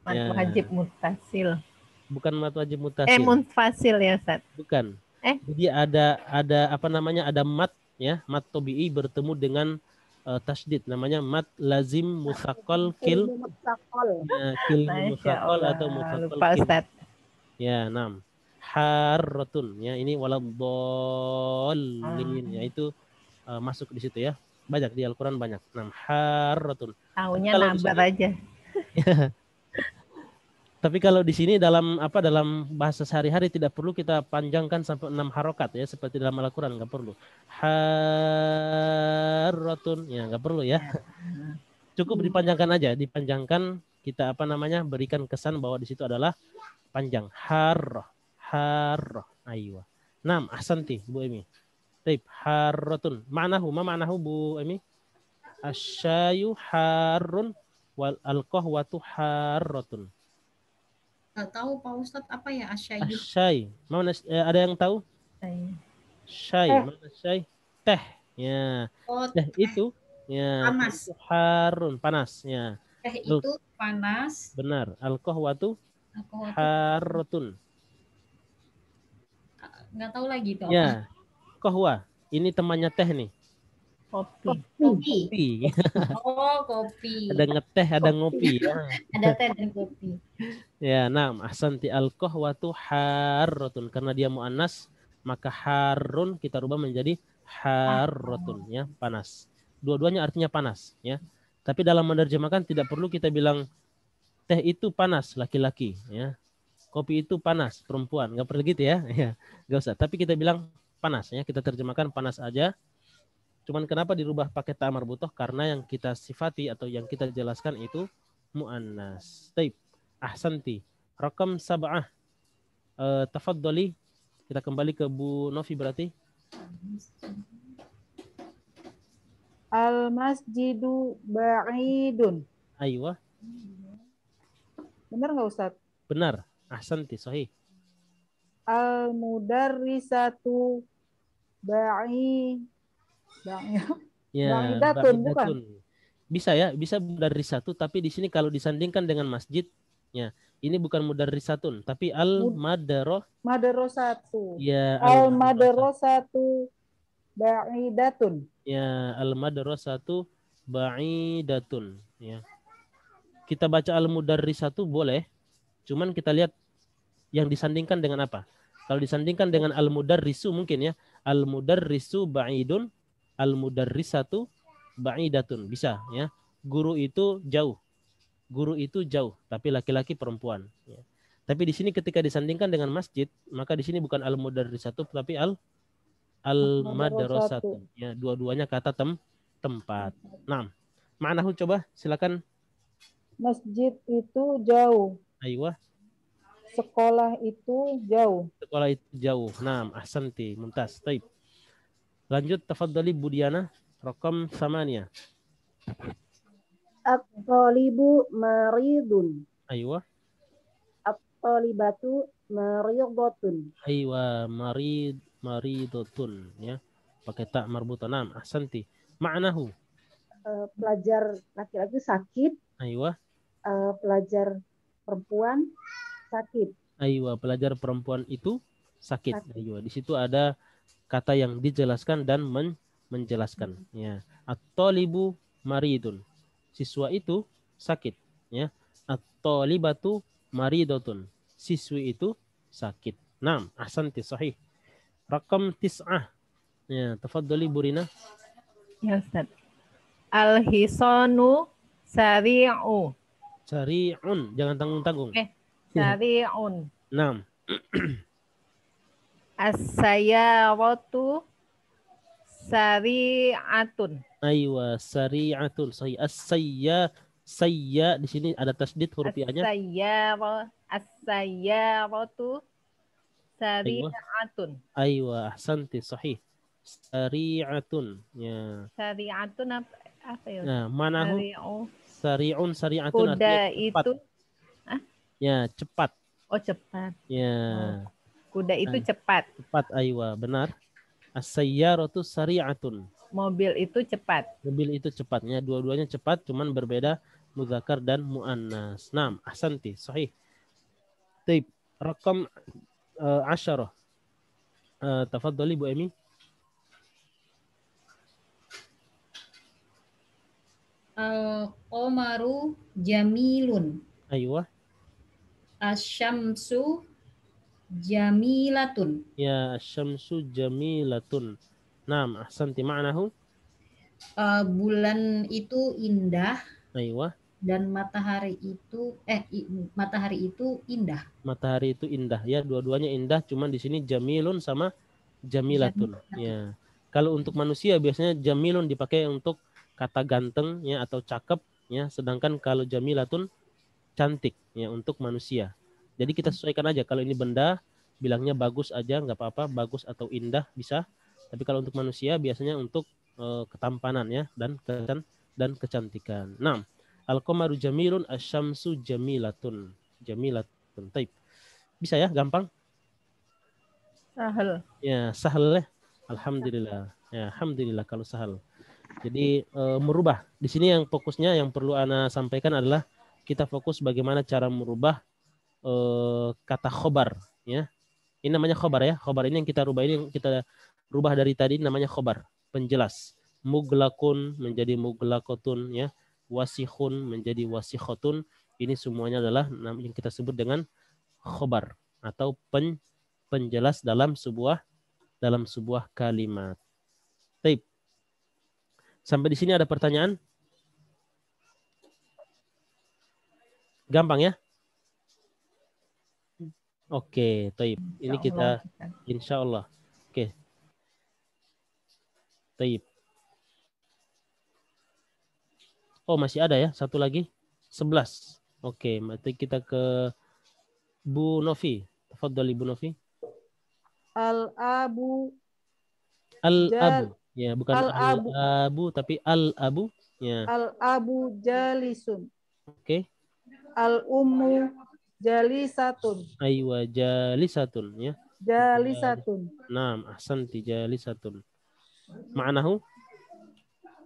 Mat wajib mutasil. Bukan mat wajib mutasil. Munfasil ya Ustaz. Bukan. Jadi ada apa namanya? Ada mat ya, mat tabi'i bertemu dengan tasdid, namanya mat lazim musaqqal kil musaqqal atau musaqqal kil. Ya, 6. Harratun. Ya, ini waladhdallin. Ya, itu masuk di situ ya. Banyak di Al-Qur'an banyak. Nam harratun. Tahunya Kalau di nabar sini aja. Tapi kalau di sini dalam dalam bahasa sehari-hari tidak perlu kita panjangkan sampai 6 harokat ya seperti dalam Al-Qur'an, nggak perlu. Harratun ya nggak perlu ya. Cukup dipanjangkan aja, dipanjangkan kita berikan kesan bahwa di situ adalah panjang. Harrah. Aywa. Nam ahsanti Bu Emi. Taib harratun. Ma'nahu Bu Emi? Asyayu harrun wal alqahwatu harratun. Nggak tahu Pak Ustadz apa ya asyayu? Asyai. Ada yang tahu? Syai. Mana syai? Teh. Ya. Oh, Teh itu ya panas. itu harun, panas ya. Teh itu panas. Benar. Al-qahwatu Alkohol itu harratun. nggak tahu lagi itu apa. Ya. Qahwa. Ini temannya teh nih. Kopi. Kopi. Oh, kopi. Ada ngeteh, ada ngopi ya. Ada teh dan kopi. Ya, nam ahsanti al-qahwatu harratun karena dia muannas maka harun kita rubah menjadi harratun ya, panas. Dua-duanya artinya panas ya. Tapi dalam menerjemahkan tidak perlu kita bilang teh itu panas laki-laki ya. Kopi itu panas perempuan, nggak perlu gitu ya. Ya, nggak usah. Tapi kita bilang panas ya, kita terjemahkan panas aja. Cuman kenapa dirubah pakai ta marbutoh? Karena yang kita sifati atau yang kita jelaskan itu muannas. Taib. Ahsanti. Rakam sab'ah. Tafaddali. Kita kembali ke Bu Novi berarti. Al masjidu ba'idun. Aywa. Benar nggak Ustaz? Benar. Ahsanti. Sahih. Al mudarrisatu Ya, ba'idatun, bukan? Bisa ya, bisa mudarrisatu, tapi di sini kalau disandingkan dengan masjid, ya, ini bukan mudarrisatun, tapi madrasatu. Ya, Al madrasatu ba'idatun. Ya, al-madrasatu ba'idatun, ya. Kita baca al-mudarrisatu boleh, cuman kita lihat yang disandingkan dengan apa. Kalau disandingkan dengan al-mudarrisu mungkin ya, al-mudarrisu ba'idun, al-mudarrisatu ba'idatun, bisa ya. Guru itu jauh. Guru itu jauh, tapi laki-laki perempuan, ya. Tapi di sini ketika disandingkan dengan masjid, maka di sini bukan al-mudarrisatu tapi al-madrasatu. Ya, dua-duanya kata tempat. Nah, ma'nahu coba silakan. Masjid itu jauh. Aywa. Sekolah itu jauh. Sekolah itu jauh. Nah, ahsanti, mumtaz. Taib. Lanjut, tafaddali Bu Diana, rakam 8. At-talibu maridun. Aywa. At-talibatu maridatun. Aywa, maridotun, ya. Pakai tak marbutan. Nah, ahsanti. Ma'nahu. Pelajar laki-laki sakit. Aywa. Pelajar perempuan sakit. Aywa, pelajar perempuan itu sakit. Aywa, di situ ada kata yang dijelaskan dan menjelaskan, ya. At-talibu maridun. Siswa itu sakit, ya. At-talibatu maridotun. Siswi itu sakit. Naam, ahsanti, sahih. Rakam 9. Ya, tafaddali Burina. Ya Ustaz. Al-hisanu sari'u. Sari'un, jangan tanggung-tanggung. Sari'un. Naam. As-sayyaratu sari'atun. Aywa, sari'atun. Sahih. Sayya di sini ada tasdid huruf ya-nya. As-sayyaratu sari'atun. Aywa, ahsanti, sahih. Sari'atun, ya. Sari'atun apa ya? Nah, manahu sari'un sari'atun kuda cepat. itu Ya, cepat. Oh, cepat. Ya. Kuda itu cepat. Cepat, aywa, benar. As-sayyaratu sari'atun. Mobil itu cepat. Mobil itu cepatnya, dua-duanya cepat, cuman berbeda muzakkar dan muannas. Naam, ahsanti, sahih. Taib, rakam 10. Tafaddali Bu Emi. Al-qamaru jamilun. Aywa. Asyamsu Jamilatun. Ya, asyamsu jamilatun. Naam, ahsanti ma'nahu. Bulan itu indah Aywa. dan matahari itu indah. Matahari itu indah. Ya, dua-duanya indah. Cuman di sini jamilun sama jamilatun. Jamilatun. Ya. Kalau untuk manusia biasanya jamilun dipakai untuk kata ganteng ya atau cakep ya. Sedangkan kalau jamilatun cantik ya untuk manusia. Jadi kita sesuaikan aja. Kalau ini benda bilangnya bagus aja nggak apa-apa. Bagus atau indah bisa. Tapi kalau untuk manusia biasanya untuk ketampanan ya dan kecantikan. Nah, al-qamaru jamilun asyamsu jamilatun. Jamilatun. Taib. Bisa ya, gampang? Sahel. Ya, sahal ya. Alhamdulillah. Ya, alhamdulillah kalau sahal. Jadi merubah. Di sini yang fokusnya yang perlu Ana sampaikan adalah kita fokus bagaimana cara merubah kata khobar ya. Ini namanya khobar ya. Khobar ini yang kita rubah, ini yang kita rubah dari tadi namanya khobar, penjelas. Muglakun menjadi muglakotun ya. Wasihun menjadi wasikhotun. Ini semuanya adalah yang kita sebut dengan khobar atau penjelas dalam sebuah kalimat. Taib. Sampai di sini ada pertanyaan? Gampang ya? Oke, taib. Ini kita insya Allah. Oke. Taib. Oh, masih ada ya? Satu lagi. 11. Oke, nanti kita ke Bu Novi. Tafadhali Bu Novi. Al-abu Al-abu. Ya, bukan al-abu al-abu tapi al-abu. Ya. al-abu jalisun. Oke. Al-ummu jalisatun. Aywa jalisatun ya. Jalisatun. Naam, ahsanti jalisatun. Ma'nahu?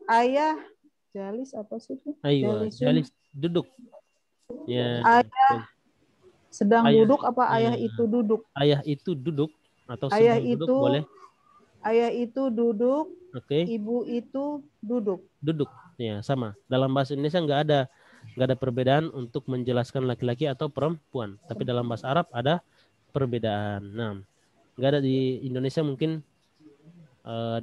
Ayah jalis apa sih itu? Aywa, Jalisun. jalis duduk. Ya. Ayah sedang Ayah. duduk apa ayah Ya. itu duduk? Ayah itu duduk atau Ayah sedang duduk itu boleh. Ayah itu duduk, Oke. ibu itu duduk. Duduk. Ya, sama. Dalam bahasa Indonesia nggak ada perbedaan untuk menjelaskan laki-laki atau perempuan. Tapi dalam bahasa Arab ada perbedaan. Nah, nggak ada di Indonesia mungkin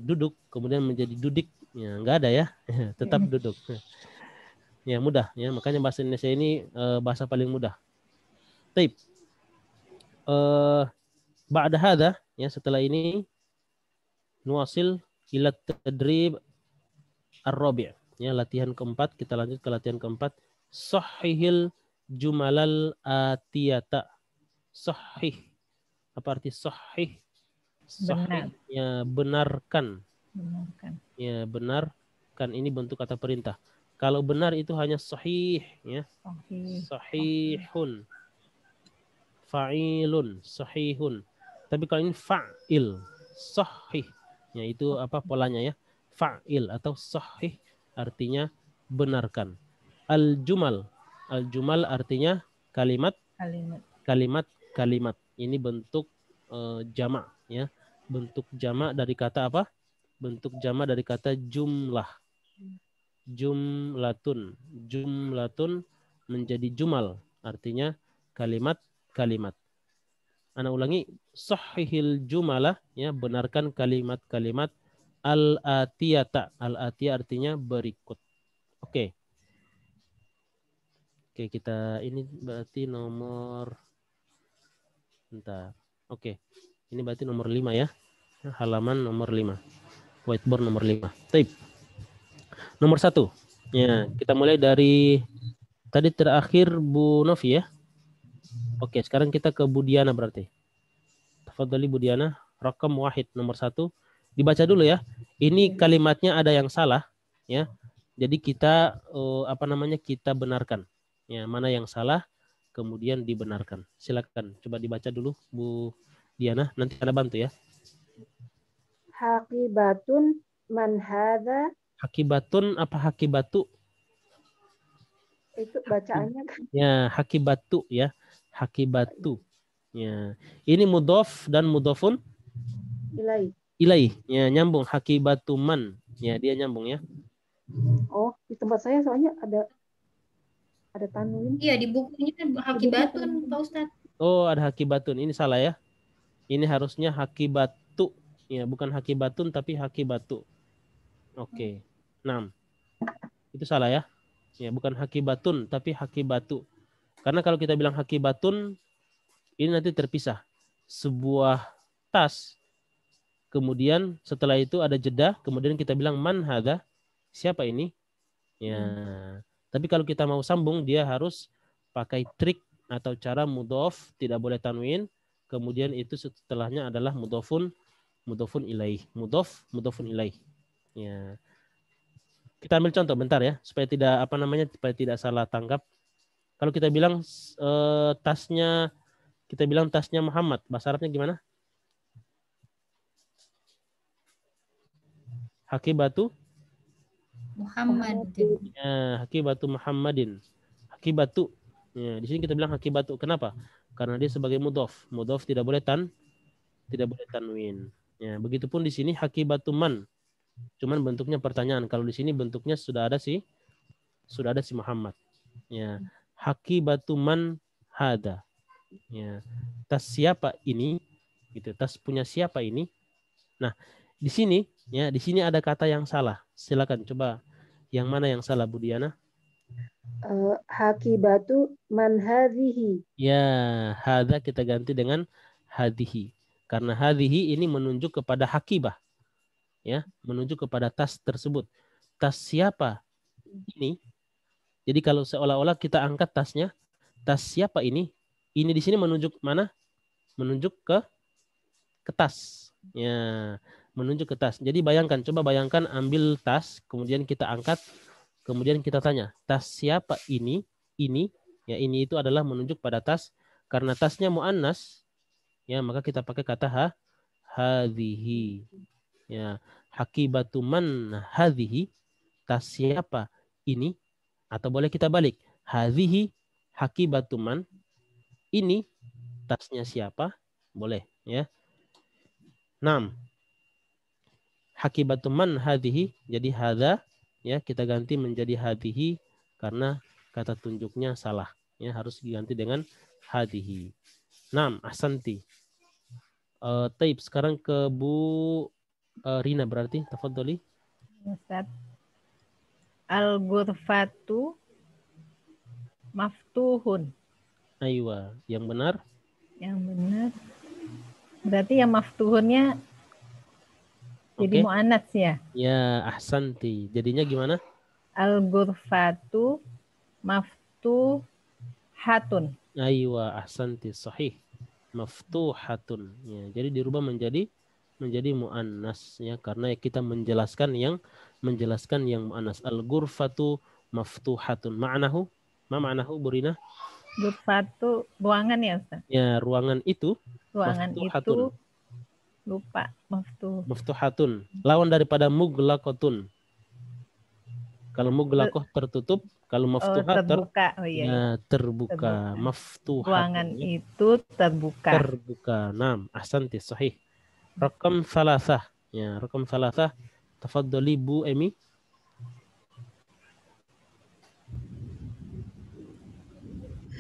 duduk kemudian menjadi dudik. Ya, nggak ada ya. Tetap duduk. Ya, mudah. Ya, makanya bahasa Indonesia ini bahasa paling mudah. Taib. Ba'da hadha, ya setelah ini nuwasil ila tadrib ar-rabi'. Ya, latihan keempat, kita lanjut ke latihan keempat. Sahihil jumalal atiyata. Sahih. Apa arti sahih? Sahih. Ya, benarkan. Benarkan. Ya, benarkan. Ini bentuk kata perintah. Kalau benar itu hanya sahih. Ya. Sahih. Sahihun. Fa'ilun. Sahihun. Tapi kalau ini fa'il. Sahih. Ya, itu apa polanya ya. Fa'il atau sahih artinya benarkan. Al-jumal. Al-jumal artinya kalimat. Kalimat. Ini bentuk jamak ya. Bentuk jamak dari kata apa? Bentuk jamak dari kata jumlah. Jumlatun. Jumlatun menjadi jumal. Artinya kalimat. Ana ulangi. Sahihil jumalah. Ya, benarkan kalimat-kalimat al-atiyata. Al-atiyah artinya berikut. Oke. Oke, kita ini berarti nomor bentar. Oke. Ini berarti nomor 5 ya. Halaman nomor 5. Whiteboard nomor 5. Taib. Nomor 1. Ya, kita mulai dari tadi terakhir Bu Novi ya. Oke, sekarang kita ke Bu Diana berarti. Tafadhali Bu Diana, rakam wahid nomor 1. Dibaca dulu ya. Ini kalimatnya ada yang salah ya. Jadi kita kita benarkan. Ya, mana yang salah kemudian dibenarkan. Silakan coba dibaca dulu Bu Diana, nanti Anda bantu ya. Haqibatun man hadza. Hakibatun apa hakibatu? Itu bacaannya kan. Ya, hakibatu ya. Hakibatu. Ya. Ini mudhof dan mudhofun ilaih. Ya, nyambung hakibatuman. Ya, dia nyambung ya. Oh, di tempat saya soalnya ada tanwin. Iya, di bukunya Hakibatun, Pak Ustadz. Oh, ada hakibatun. Ini salah ya. Ini harusnya hakibatu. Ya, bukan hakibatun tapi hakibatu. Oke. 6. Itu salah ya. Ya, bukan hakibatun tapi hakibatu. Karena kalau kita bilang hakibatun, ini nanti terpisah. Sebuah tas, kemudian setelah itu ada jeda, kemudian kita bilang man hadza, siapa ini? Ya. Tapi kalau kita mau sambung, dia harus pakai trik atau cara mudhof, tidak boleh tanwin. Kemudian itu setelahnya adalah mudhofun ilaih. Mudhofun ilaih. Ya. Kita ambil contoh bentar ya, supaya tidak supaya tidak salah tangkap. Kalau kita bilang tasnya Muhammad, bahasa Arabnya gimana? Hakibatu Muhammadin. ya, hakibatu Muhammadin. Hakibatu. Ya, di sini kita bilang hakibatu. Kenapa? Karena dia sebagai mudhof. Mudhof tidak boleh tanwin. Ya, begitupun di sini hakibatu man. Cuman bentuknya pertanyaan. Kalau di sini bentuknya sudah ada si Muhammad. Ya, hakibatu man hada. Ya, tas siapa ini? Gitu. Tas punya siapa ini? Nah, di sini ada kata yang salah. Silakan coba yang mana yang salah, Bu Diana? Hakibatu man hadhihi. Ya, hadza kita ganti dengan hadhihi. Karena hadhihi ini menunjuk kepada hakibah. Ya, menunjuk kepada tas tersebut. Tas siapa ini? Jadi kalau seolah-olah kita angkat tasnya, tas siapa ini? Ini di sini menunjuk mana? Menunjuk ke tas. Ya, menunjuk ke tas. Jadi coba bayangkan ambil tas, kemudian kita angkat, kemudian kita tanya, tas siapa ini? Ini, ya ini itu adalah menunjuk pada tas. Karena tasnya muannas, ya maka kita pakai kata hadhihi. Ya, hakibatu man hadhihi, tas siapa ini? Atau boleh kita balik, hadhihi hakibatu man, ini tasnya siapa? Boleh, ya. 6. Hakibatu man hadhihi, jadi hadza ya kita ganti menjadi hadhihi karena kata tunjuknya salah, ya harus diganti dengan hadhihi. 6. Ahsanti. Taib, sekarang ke Bu Rina berarti, tafadholi. Ustaz. Al-ghurfatu maftuhun. Aywa, yang benar? Yang benar. Berarti yang maftuhunnya jadi muannats ya? Ya, ahsanti. Jadinya gimana? Al-ghurfatu maftuhatun. Aywa, ahsanti, sahih. Maftuhatun. Ya, jadi dirubah menjadi muannas ya karena kita menjelaskan yang muannas. Al-ghurfatu maftuhatun. Ma'nahu? Ma ma'nahu, Burina? Ghurfatu ruangan ya, Ustaz? Ya, ruangan itu ruangan maftuhatun. Itu lupa Maftuhatun. Lawan daripada muglaqatun. Kalau muglaqah tertutup, kalau maftuhat terbuka. terbuka. Maftuhatun. Ruangan itu terbuka. Terbuka. Naam, ahsanti, sahih. Rakam salasah. Ya, rakam salasah. Tafadhali Bu Emi.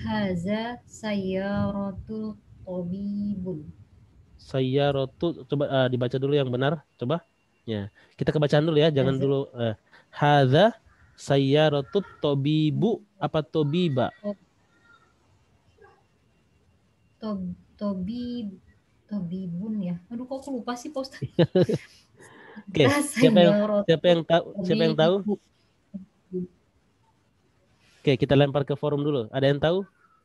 Haza sayyaratul tabibun. Sayyaratu, coba dibaca dulu yang benar, coba. Ya, kita kebacaan dulu ya, jangan dulu. Hadza sayyaratut tabibu apa tabiba? Tabibun ya. Aduh, kok aku lupa sih, Pak Ustaz. Oke, siapa yang tahu? Oke, kita lempar ke forum dulu. Ada yang tahu?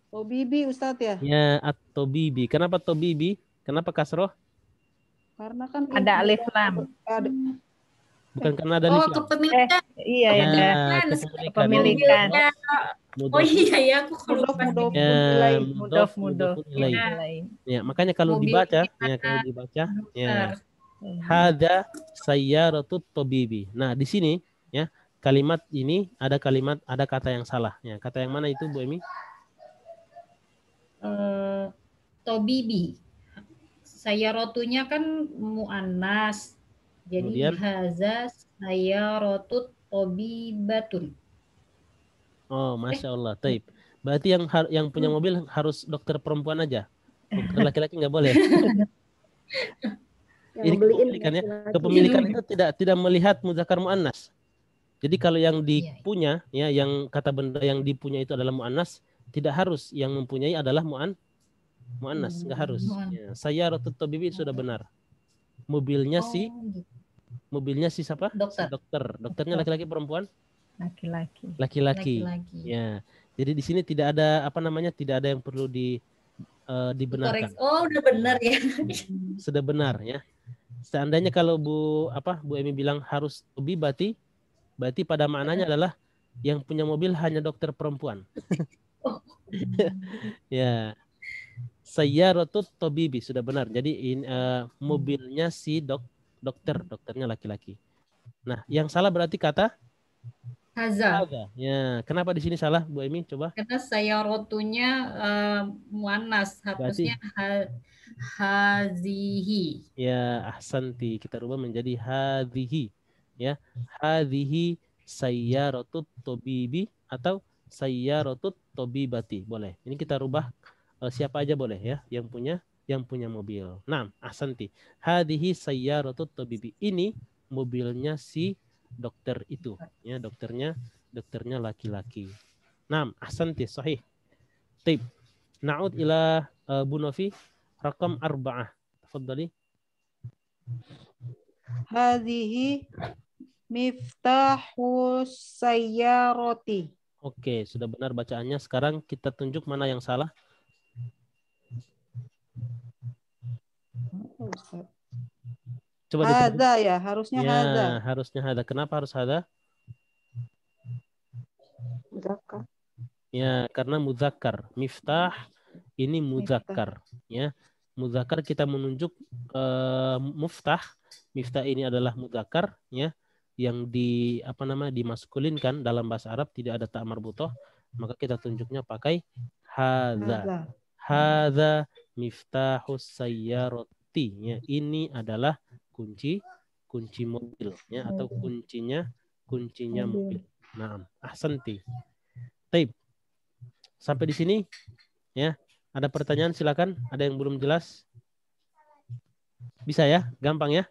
Tobibi Ustadz ya? Ya, at-tabibi. Kenapa tabibi? Kenapa kasroh? Karena kan ada alif lam. Bukan karena ada alif lam. Kepemilikan. Iya, ya, kepemilikan. Oh iya ya, aku lupa. Mudof. Ya, makanya kalau dibaca, ya. Hadza sayyaratut tabibi. Nah, di sini ya, kalimat ini ada kata yang salah. Ya, kata yang mana itu, Bu Emi? Tabibi. Sayyarotunya kan muannas. Jadi hadza sayyaratut tabibatun. Oh, Masya Allah. Taib. Berarti yang punya mobil harus dokter perempuan aja. Dokter laki-laki nggak boleh. Yang Ini beliin kepemilikannya. laki-laki. Kepemilikan itu tidak melihat muzakkar muannas. Jadi kalau yang Iya. dipunya, ya, yang kata benda yang dipunya itu adalah muannas, tidak harus yang mempunyai adalah muannas, nggak harus. Muan. Ya, Sayyaratut tabibi sudah benar. Mobilnya si Oh, gitu. siapa? Si Dokter. dokter. Dokternya laki-laki perempuan? Laki-laki. Laki-laki. Laki-laki. Ya. Jadi di sini tidak ada tidak ada yang perlu dibenarkan. Koreksi. Oh, udah benar ya. Sudah benar ya. Seandainya kalau Bu Emi bilang harus berarti pada maknanya adalah yang punya mobil hanya dokter perempuan. Oh. Ya. Sayyaratut tabibi sudah benar. Jadi mobilnya si dokternya laki-laki. Nah, yang salah berarti kata Haza. ada. Ya, kenapa di sini salah, Bu Emi? Coba. Karena saya rotunya muannas, Berarti harusnya hazihi. ya ahsanti, kita rubah menjadi hadhihi. Ya, hadhihi sayyaratut tabibi atau sayyaratut tabibati. Boleh. Ini kita rubah siapa aja boleh ya yang punya mobil. Nah, ahsanti. Hadhihi sayyaratut tabibi. Ini mobilnya si dokter itu, ya, dokternya laki-laki. Nah, ahsanti, sahih. Tip. Na'ud ila Bu Novi rakam 4. Tafadhali. Hadhihi miftahus sayyarati. Oke, sudah benar bacaannya. Sekarang kita tunjuk mana yang salah. Coba ditunjuk. Hada ya, harusnya hada. Ya, harusnya hada. Kenapa harus hada? Muzakkar. Ya, karena muzakkar. Miftah ini muzakkar. Ya, muzakkar kita menunjuk muftah. Miftah ini adalah muzakkar, ya, yang dimaskulinkan dalam bahasa Arab, tidak ada ta' marbutoh, maka kita tunjuknya pakai hadza. Hadza miftahus sayyarati. Ya, ini adalah kunci mobil, ya, atau kuncinya mobil. Naam, ahsanti. Taib. Sampai di sini, ya. Ada pertanyaan, silakan. Ada yang belum jelas? Bisa ya? Gampang ya?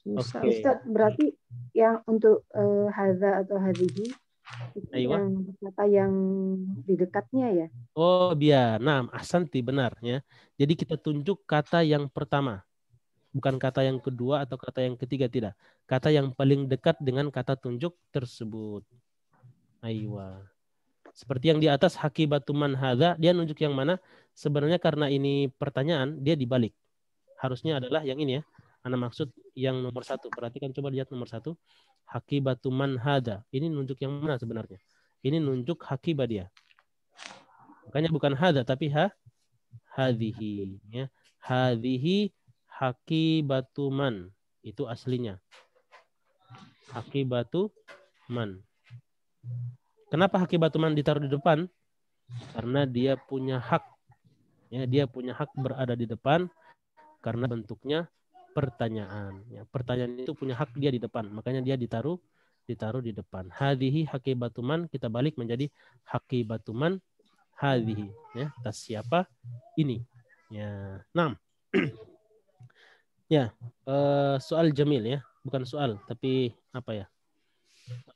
Susah. Oke. Ustaz, berarti yang untuk hadza atau hadhihi itu Aywa. yang kata yang di dekatnya ya. Oh, biar. Nah, ahsanti, benar ya. Jadi kita tunjuk kata yang pertama. Bukan kata yang kedua atau kata yang ketiga, tidak. Kata yang paling dekat dengan kata tunjuk tersebut. Aywa. Seperti yang di atas hakibatuman hadza, dia nunjuk yang mana? Sebenarnya karena ini pertanyaan, dia dibalik. Harusnya adalah yang ini ya. Ana maksud yang nomor 1. Perhatikan, coba lihat nomor 1. Hakibatuman hadza. Ini nunjuk yang mana sebenarnya? Ini nunjuk hakibah dia. Makanya bukan hadza tapi hadhihi, ya. Hadhihi hakibatuman. Itu aslinya. Hakibatuman. Kenapa hakibatuman ditaruh di depan? Karena dia punya hak. Ya, dia punya hak berada di depan karena bentuknya pertanyaan. Ya, pertanyaan itu punya hak dia di depan. Makanya dia ditaruh di depan. Hadhihi hakibatuman, kita balik menjadi hakibatuman hadhihi. Ya, tas siapa ini? Ya, 6. Ya, soal jamil ya, bukan soal tapi apa ya?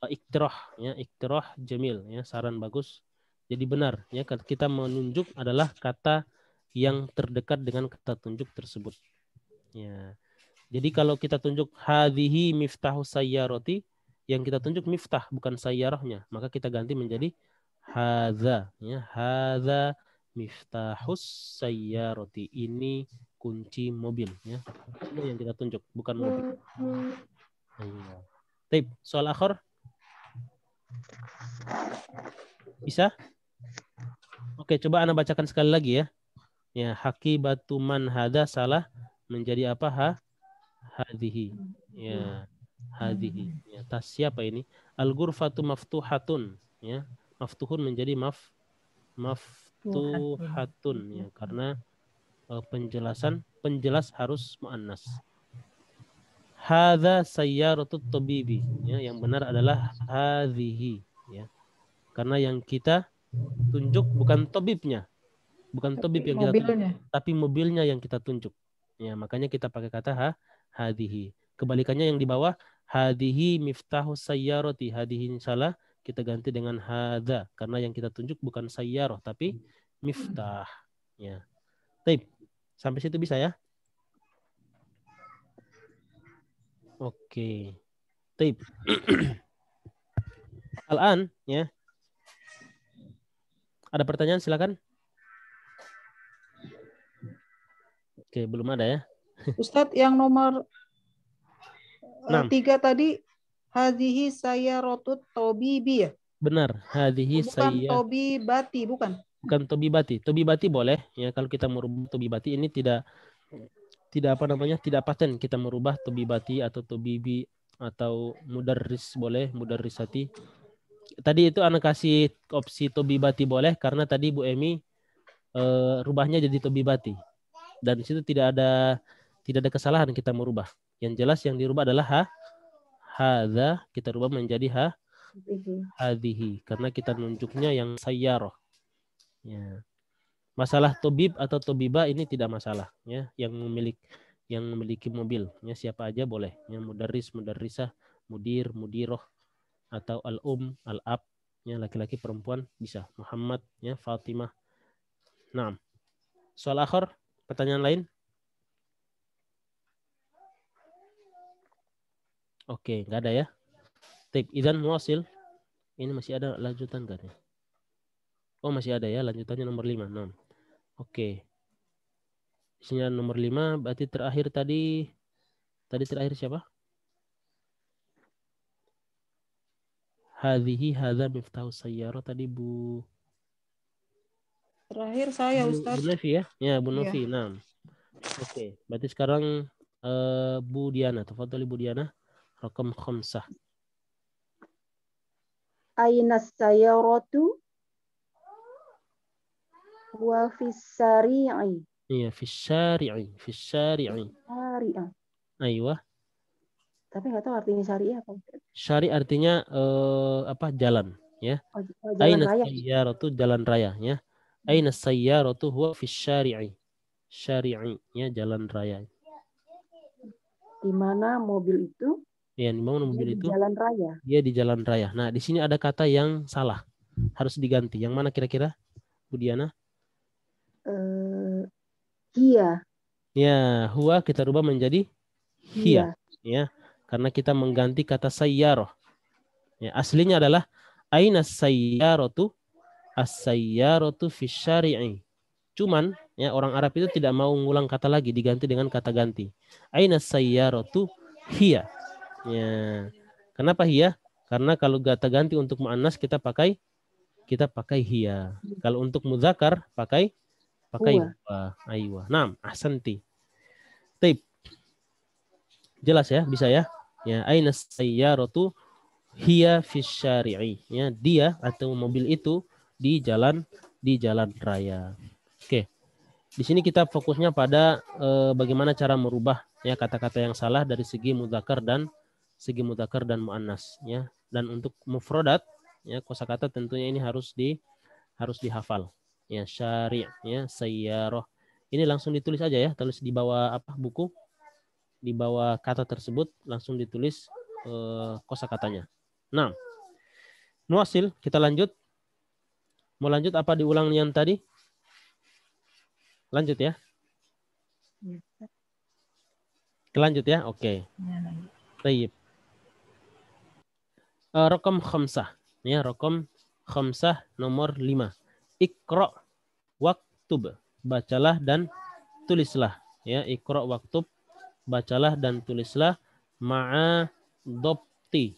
Iktirah ya, iktirah jamil ya, saran bagus. Jadi benar ya, kita menunjuk adalah kata yang terdekat dengan kata tunjuk tersebut. Ya. Jadi kalau kita tunjuk hadhihi miftahus sayyarati, yang kita tunjuk miftah bukan sayyarahnya, maka kita ganti menjadi hadza ya, hadza miftahus sayyarati. Ini kunci mobil ya. Ini yang kita tunjuk, bukan mobil. Baik, soal akhir. Bisa? Oke, coba Anda bacakan sekali lagi ya. Ya, hakibatuman hadza salah menjadi apa? Hadhihi. Ya, hadhihi. Ya, tas siapa ini? Al-ghurfatu maftuhatun ya. Maftuhun menjadi maftuhatun ya, karena penjelas harus muannas. Hadza sayyaratut tabibi ya, yang benar adalah hadhihi ya. Karena yang kita tunjuk bukan tabibnya. Bukan Tapi tobib yang kita tunjuk, mobilnya. tapi mobilnya yang kita tunjuk. Ya, makanya kita pakai kata hadihi. Kebalikannya yang di bawah, hadihi miftahu sayyarati. Hadihi salah, kita ganti dengan hadza karena yang kita tunjuk bukan sayyarah tapi miftah. Ya. Baik. Sampai situ bisa ya? Oke. Baik. Al-an ya. Ada pertanyaan silakan. Oke, belum ada ya. Ustadz yang nomor 6. 3 tadi hadhihi sayyaratu tobibi ya? Benar. Hadihi Bukan saya tobibati, bukan. bukan tobibati. Tobibati boleh ya kalau kita merubah tobibati ini tidak apa namanya? Tidak paten kita merubah tobibati atau tobibi atau mudarris boleh, mudarrisati. Tadi itu anak kasih opsi tobibati boleh karena tadi Bu Emi rubahnya jadi tobibati. Dan di situ tidak ada kesalahan kita merubah. Yang jelas yang dirubah adalah hadza kita rubah menjadi hadhihi karena kita nunjuknya yang sayyarah. Ya. Masalah tobib atau tobiba ini tidak masalah ya, yang memiliki mobil ya siapa aja boleh. Ya mudarris, mudarrisah, mudir, mudiroh atau al-ab ya laki-laki perempuan bisa. Muhammad ya Fatimah. Nah. Soal akhir, pertanyaan lain? Oke, nggak ada ya. Tip, idzan muwasil. Ini masih ada lanjutan kan ya? Oh, masih ada ya, lanjutannya nomor 5. Nah. Oke. Isinya nomor 5, berarti terakhir tadi terakhir siapa? Hadhihi hadza miftahu sayyarah tadi Bu. Terakhir saya Ustadz. Bu Novi ya? Ya, Bu Novi. Iya. Nah. Oke, berarti sekarang Bu Diana, tafadhali Bu Diana. Rakam khamsah. Aina sayyaratu wa fis sari'i. Iya, fisyari'i. Syari'ah. Aywa. Tapi nggak tahu artinya syariah apa. Syari artinya jalan, ya. Jalan Aina raya. sayyaratu jalan raya, ya. Aina sayyaratu huwa fisyari'i. Syari'i, ya jalan raya. Di mana mobil itu? Ya, di mana mobil itu? Di jalan raya. Dia di jalan raya. Nah, di sini ada kata yang salah. Harus diganti. Yang mana kira-kira, Bu Diana? Hiya. Ya, huwa kita rubah menjadi hiya. Ya, karena kita mengganti kata sayyarah. Ya, aslinya adalah aina sayyaratu as-sayyaratu fisyari'i. Cuman ya orang Arab itu tidak mau ngulang kata lagi, diganti dengan kata ganti. Aina sayyaratu hiya. Ya. Kenapa hiya? Karena kalau kata ganti untuk muannas kita pakai hiya. Kalau untuk muzakkar pakai wa. Aywa. Naam, ahsanti. Taib. Jelas ya, bisa ya? Ya, aina sayyaratu hiya fisyari'i. Ya, dia atau mobil itu di jalan raya. Oke. Di sini kita fokusnya pada bagaimana cara merubah ya kata-kata yang salah dari segi mudzakkar dan muannas ya. Dan untuk mufradat ya kosakata tentunya ini harus dihafal. Ya, syari' ya, sayyarah. Ini langsung ditulis aja ya, tulis di bawah buku. Di bawah kata tersebut langsung ditulis kosakatanya. Nah, nuasil kita lanjut. Mau lanjut apa diulang yang tadi? Lanjut ya. Lanjut ya. Oke. Baik. Raqam khamsah. Ya, raqam khamsah nomor 5. Iqra waktub. Bacalah dan tulislah. Ya, iqra waktub. Bacalah dan tulislah ma'a dopti.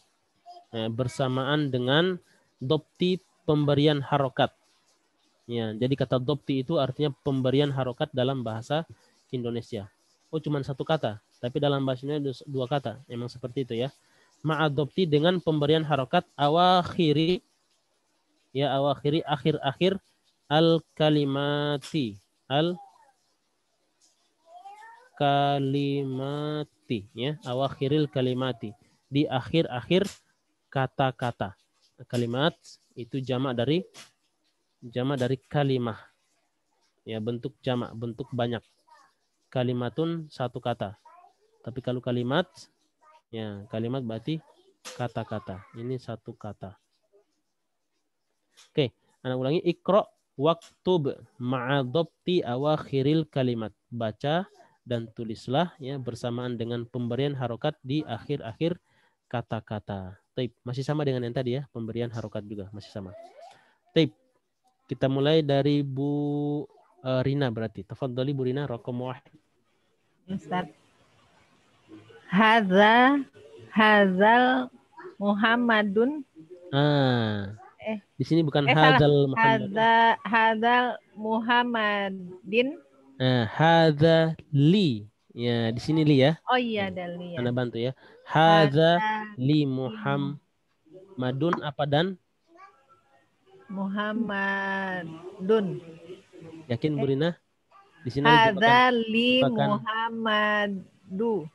Ya, bersamaan dengan dopti pemberian harokat. Ya, jadi kata dopti itu artinya pemberian harokat dalam bahasa Indonesia. Oh, cuma satu kata, tapi dalam bahasa Indonesia 2 kata. Emang seperti itu ya. Ma'adopti dengan pemberian harokat awakhiri, ya awakhiri akhir-akhir al-kalimati. Al-kalimati, ya awakhiril kalimati. Di akhir-akhir kata-kata. Kalimat itu jamak dari kalimah. ya bentuk jamak, bentuk banyak. Kalimatun satu kata. Tapi kalau kalimat, ya kalimat berarti kata-kata. Ini satu kata. Oke, anak ulangi. Iqra waktub ma'adobti awakhiril kalimat. Baca dan tulislah ya bersamaan dengan pemberian harokat di akhir-akhir kata-kata. Taib, masih sama dengan yang tadi ya, pemberian harokat juga masih sama. Taib, kita mulai dari Bu Rina berarti. Tafadhali Bu Rina, raqam 1. Ustaz. Hazal Muhammadun. Di sini bukan Salah. hadzal Muhammadin. Hadzal Muhammadin. Hadza li. Ya, di sini li ya. Oh iya, ada li ya. Anda bantu ya. Hadza li Muhammadun apa dan? Muhammadun. Yakin Bu Rina? Di sini ada Hadza li jebakan. Muhammadu.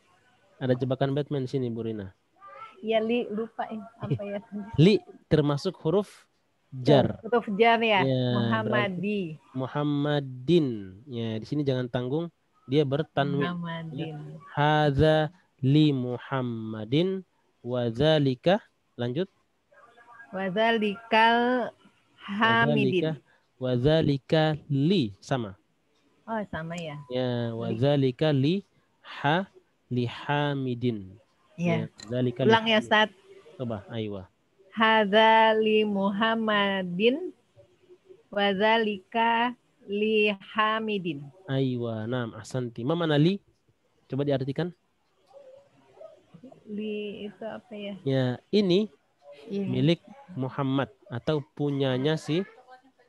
Ada jebakan Batman di sini Bu Rina. Ya li lupa apa ya? Li termasuk huruf jar. Huruf jar ya. Ya, Muhammadi. Muhammadin. Ya, di sini jangan tanggung, dia bertanwin. Muhammadin. Ya. Hadza li Muhammadin wa dzalika, lanjut. Wa dzalikal hamidin. Wa dzalika li, sama. Oh, sama ya. Ya, wa dzalika li hamidin. Ya. Dzalika Ulang ya, Ustaz. Coba, aywa. Hadza li Muhammadin wa dzalika li hamidin. Aywa, naam, ahsanti. Ma mana li? Coba diartikan. Li itu apa ya? Ya, ini milik Muhammad atau punyanya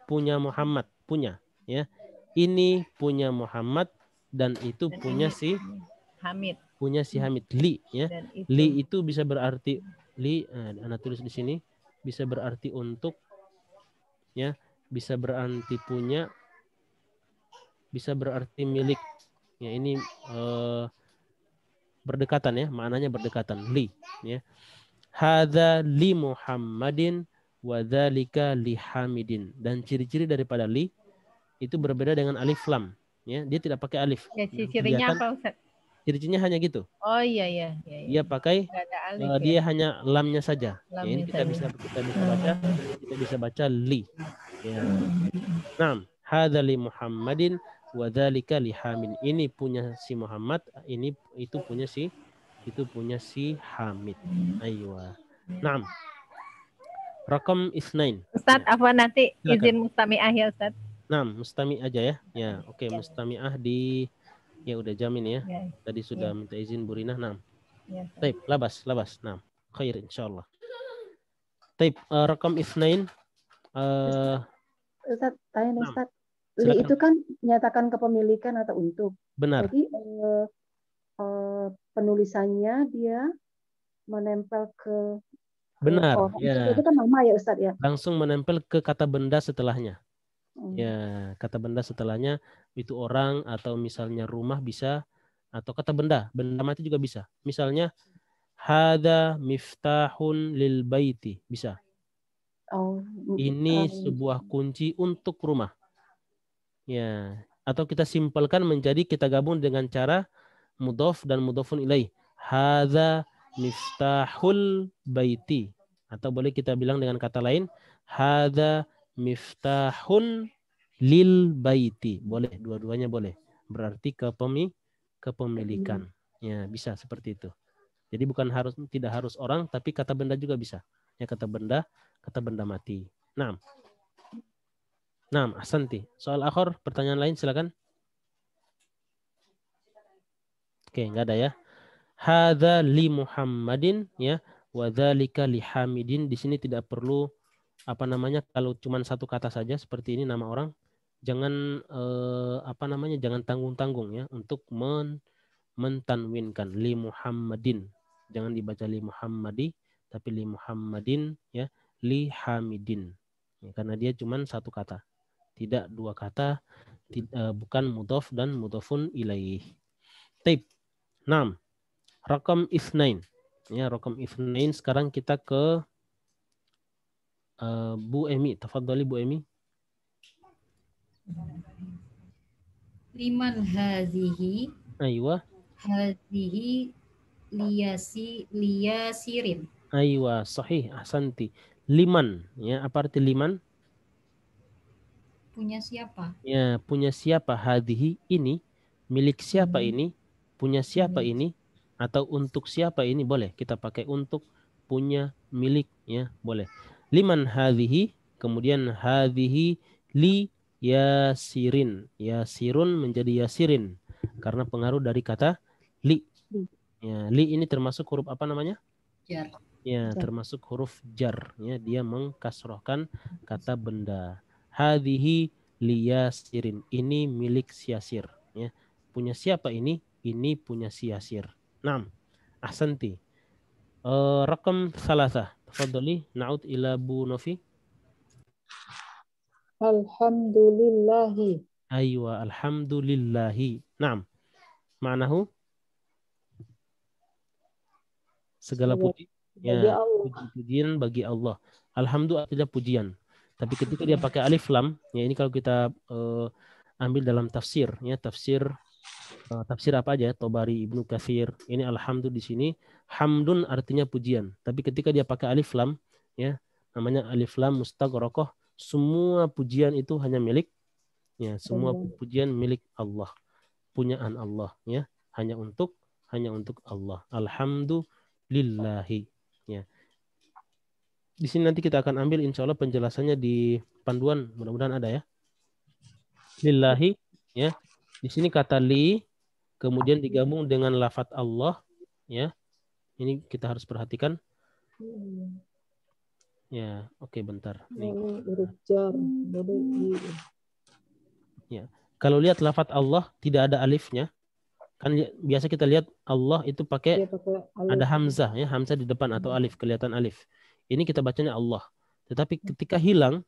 punya Muhammad, punya ya. Ini punya Muhammad dan itu dan punya si Hamid. Punya si Hamid, li ya. Li itu bisa berarti li, anak tulis di sini, bisa berarti untuk ya, bisa berarti punya, bisa berarti milik. Ya, ini berdekatan ya, maknanya berdekatan, li ya. Hadza li Muhammadin wa dzalika li Hamidin. Dan ciri-ciri daripada li itu berbeda dengan alif lam ya, dia tidak pakai alif. Ya, ciri-cirinya apa, Ustaz? Ciri-cirinya hanya gitu. Oh iya. Dia pakai alif, dia hanya lamnya saja. Ya, ini kita bisa baca li. Ya. Naam, hadza li Muhammadin wa dzalika li Hamid. Ini punya si Muhammad, itu punya si Hamid. Aywa. Naam. Rakam 2. Ustaz, apa nanti izin mustami'ah ya, Ustaz? Naam, mustami aja ya. Ya, oke, mustami'ah di ya udah jamin ya. Tadi sudah minta izin Bu Rina. Naam. Taib, labas. Naam. Khair insyaallah. Taib, rakam 2. Ustaz, tanya Ustaz. Li itu kan menyatakan kepemilikan atau untuk. Benar. Jadi penulisannya dia menempel ke benar orang. Ya. Itu kan nama ya Ustaz ya. Langsung menempel ke kata benda setelahnya. Ya, kata benda setelahnya itu orang atau misalnya rumah bisa, atau kata benda mati juga bisa. Misalnya hadza miftahun lil baiti, bisa. Ini sebuah kunci untuk rumah. Ya, atau kita simpelkan menjadi, kita gabung dengan cara mudhof dan mudhofun ilaih. Hadza miftahul baiti. Atau boleh kita bilang dengan kata lain, hadza miftahun lil baiti. Boleh, dua-duanya boleh. Berarti kepemilikan. Ya, bisa seperti itu. Jadi tidak harus orang, tapi kata benda juga bisa. Ya, kata benda mati. Naam. Ahsanti. Soal akhir, pertanyaan lain silakan. Oke, enggak ada ya. Hadza li Muhammadin ya, wa dzalika li Hamidin. Di sini tidak perlu kalau cuma satu kata saja seperti ini nama orang, jangan jangan tanggung-tanggung ya untuk mentanwinkan li Muhammadin. Jangan dibaca li Muhammadi, tapi li Muhammadin ya, li Hamidin. Ya, karena dia cuma satu kata. Tidak dua kata, bukan mudhof dan mudhofun ilaih. Taib. 6. Rakam 2. Ya, rakam 2. Sekarang kita ke Bu Emi. Tafadhali Bu Emi. Liman hadhihi Aywa. hadhihi liyasirin. Aywa, sahih, ahsanti. Liman, ya, apa arti liman? Punya siapa? Ya, punya siapa? Hadhihi, ini. Milik siapa ini? Punya siapa ini? Atau untuk siapa ini? Boleh kita pakai untuk, punya, milik, ya, boleh. Liman hadhihi, kemudian hadhihi li yasirin. Yasirun menjadi yasirin karena pengaruh dari kata li. Ya, li ini termasuk huruf apa namanya? Jar. Ya, Jar. termasuk huruf jar. Ya, dia mengkasrohkan kata benda. Hadhihi liyasirin. Ini milik siasir. Ya. Punya siapa ini? Ini punya siasir. Naam. Ahsanti. Rakam salasah. Tafadhali. Na'ud ila Bu Novi. Alhamdulillahi. Aywa. Alhamdulillahi. Naam. Ma'nahu? Segala puji. Bagi Ya, Allah. puji-pujian bagi Allah. Alhamdulillah artinya pujian. Tapi ketika dia pakai alif lam, ya ini kalau kita ambil dalam tafsir, ya tafsir apa aja? Tobari, Ibnu Katsir. Ini alhamdulillah di sini hamdun artinya pujian. Tapi ketika dia pakai alif lam, ya namanya alif lam mustaghraqah, semua pujian itu hanya milik, ya semua pujian milik Allah, punyaan Allah, ya hanya untuk Allah. Alhamdulillahi. Ya. Di sini nanti kita akan ambil insya Allah penjelasannya di panduan, mudah-mudahan ada ya. Lillahi, ya. Di sini kata li, kemudian digabung dengan lafadz Allah, ya. Ini kita harus perhatikan. Ya, oke bentar. Nih. Ya. Kalau lihat lafadz Allah tidak ada alifnya, kan biasa kita lihat Allah itu pakai ada hamzah, ya hamzah di depan atau alif, kelihatan alif. Ini kita bacanya Allah. Tetapi ketika hilang,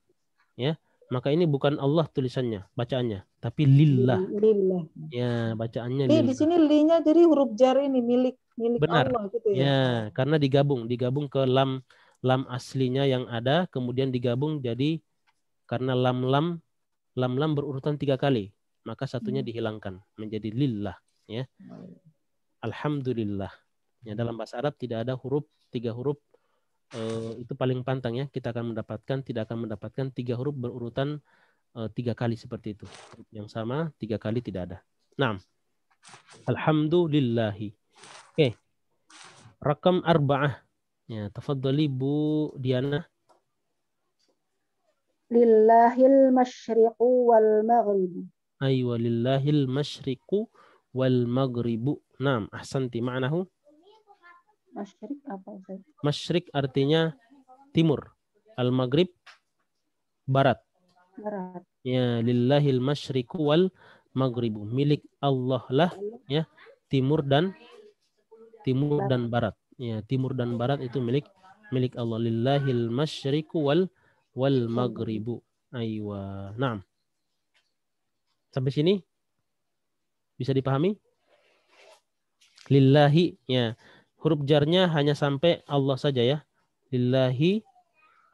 ya maka ini bukan Allah tulisannya, bacaannya, tapi lillah. Lillah. Ya, bacaannya Di lillah. sini linya jadi huruf jar ini milik Benar. Allah gitu ya. Ya, karena digabung ke lam aslinya yang ada, kemudian digabung jadi karena lam berurutan 3 kali, maka satunya dihilangkan menjadi lillah, ya. Alhamdulillah. Ya, dalam bahasa Arab tidak ada 3 huruf itu paling pantang ya. Kita tidak akan mendapatkan 3 huruf berurutan 3 kali seperti itu. Huruf yang sama 3 kali tidak ada. Naam. Alhamdulillahi. Oke. Rakam arba'ah. Ya, tafadhali Bu Diana. Lillahil masyriqu wal maghribu. Aywa lillahil masyriqu wal maghribu. Naam, ahsanti. Ma'nahu? Masyriq apa Ustaz? Masyriq artinya timur. Al-maghrib barat. Barat. Ya, lillahil masyriqu wal maghribu. Milik Allah lah, ya, timur dan barat. Ya, timur dan barat itu milik Allah. Lillahil masyriqu wal maghribu. Aywa. Naam. Sampai sini bisa dipahami? Lillahi, ya. Huruf jarnya hanya sampai Allah saja ya. Lillahi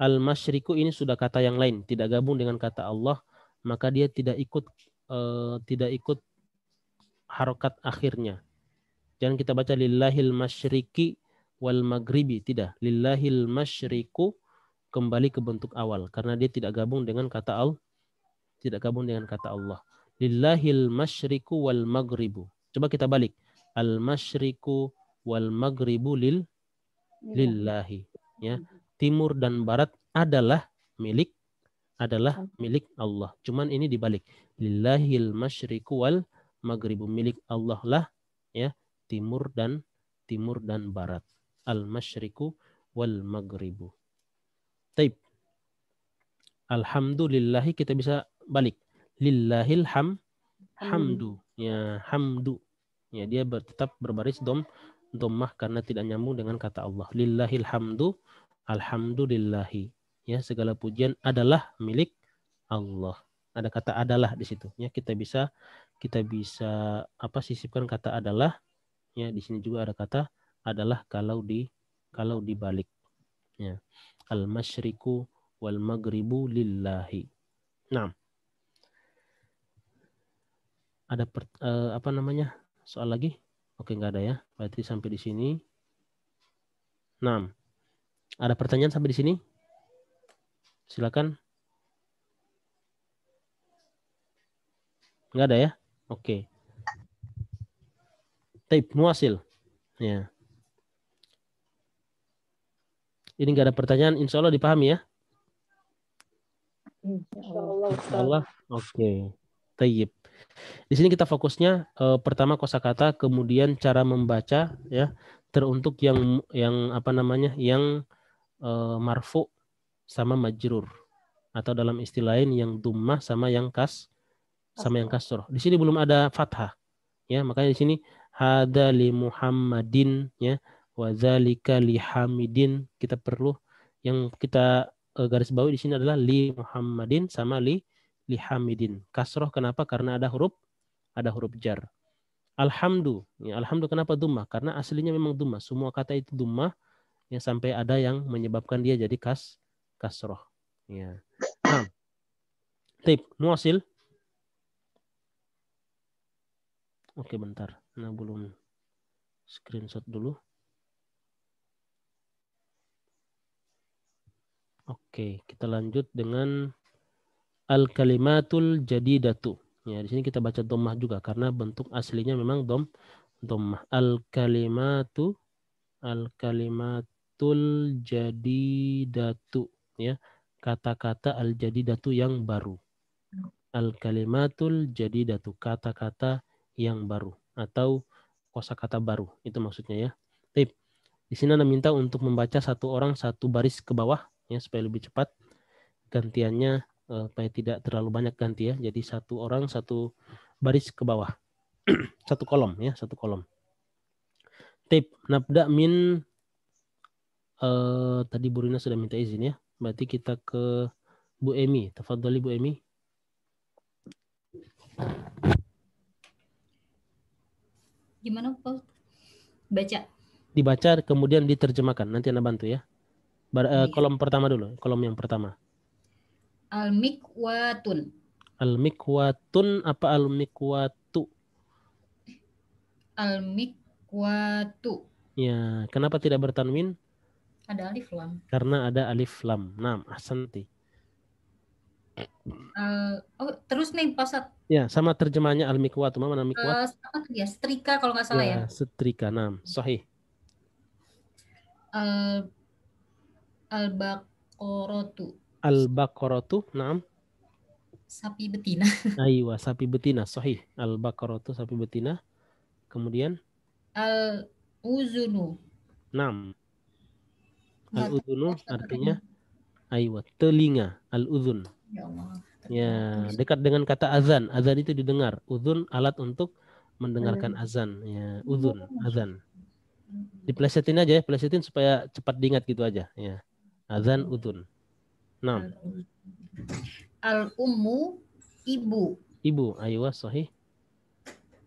al-masyriku ini sudah kata yang lain, tidak gabung dengan kata Allah, maka dia tidak ikut harokat akhirnya. Jangan kita baca lillahil masyriki wal maghribi, tidak. Lillahil masyriku kembali ke bentuk awal karena dia tidak gabung dengan kata Allah. Lillahil masyriku wal maghribu. Coba kita balik. Al masyriku wal maghribu lillahi, ya. Timur dan barat adalah milik Allah. Cuman ini dibalik. Lillahil masyriku wal maghribu, milik Allah lah, ya, timur dan barat. Al masyriku wal maghribu. Taib. Alhamdulillahi kita bisa balik. Lillahil hamdu. Ya, hamdu. Ya, dia tetap berbaris dhammah karena tidak nyambung dengan kata Allah. Lillahil hamdu, alhamdulillahi. Ya, segala pujian adalah milik Allah. Ada kata adalah di situ. Ya, kita bisa sisipkan kata adalah. Ya, di sini juga ada kata adalah kalau dibalik. Ya. Al-masyriku wal maghribu lillahi. Nah. Ada apa namanya? Soal lagi? Oke, nggak ada ya. Berarti sampai di sini. 6. Ada pertanyaan sampai di sini? Silakan. Nggak ada ya? Oke. Taib muasil. Ya. Ini nggak ada pertanyaan. Insya Allah dipahami ya? Insyaallah Ustaz. Allah. Oke. Taib. Di sini kita fokusnya pertama kosakata, kemudian cara membaca ya, teruntuk yang apa namanya? Yang marfu sama majrur, atau dalam istilah lain yang dhammah sama yang kasroh. Di sini belum ada fathah ya, makanya di sini hada li Muhammadin ya, wa dzalika li Hamidin. Kita perlu yang kita garis bawahi di sini adalah li Muhammadin sama li Hamidin. Kasroh kenapa? Karena ada huruf jar. Alhamdu, ya, alhamdu kenapa dhammah? Karena aslinya memang dhammah. Semua kata itu dhammah ya, sampai ada yang menyebabkan dia jadi kasroh. Ya. Nah, tip muasil. Oke, bentar. Nah, belum screenshot dulu. Oke, kita lanjut dengan al-kalimatul jadidatu. Ya, di sini kita baca dhammah juga karena bentuk aslinya memang dhammah. Al-kalimatul jadidatu ya. Kata-kata al-jadidatu yang baru. Al-kalimatul jadidatu, kata-kata yang baru atau kosakata baru, itu maksudnya ya. Tip. Di sini Anda minta untuk membaca satu orang satu baris ke bawah ya, supaya lebih cepat. Gantiannya supaya tidak terlalu banyak ganti ya. Jadi satu orang satu baris ke bawah. Satu kolom ya, satu kolom. Tip. Nabda min tadi Bu Rina sudah minta izin ya. Berarti kita ke Bu Emi. Tafadhali Bu Emi. Gimana Pak? Baca. Dibaca kemudian diterjemahkan. Nanti Anda bantu ya. Iya. Kolom pertama dulu. Kolom yang pertama. Al-mikwatun. Al-mikwatun apa al-mikwatu? Al-mikwatu. Ya, kenapa tidak bertanwin? Ada alif lam. Karena ada alif lam. Nah, ahsanti. Terus nih Pak Ustadz. Ya, sama terjemahnya al-mikwatu. Mana mikwat? Apa tuh ya? Setrika kalau nggak salah ya. Setrika. Nah, sahih. Al-baqaratu. Al-baqaratu, naam. Sapi betina. Aywa, sapi betina, sahih. Al-baqaratu, sapi betina. Kemudian Al-uzunu. naam. Al-udhunu artinya aywa, telinga. Al-udhun. Ya Allah. Ya, dekat dengan kata azan. Azan itu didengar. Udhun alat untuk mendengarkan azan. Ya, udhun, azan. Diplesetin aja ya, plesetin supaya cepat diingat gitu aja. Ya, azan, udhun. Nah. Al-ummu, ibu. Ibu, aywa, sahih.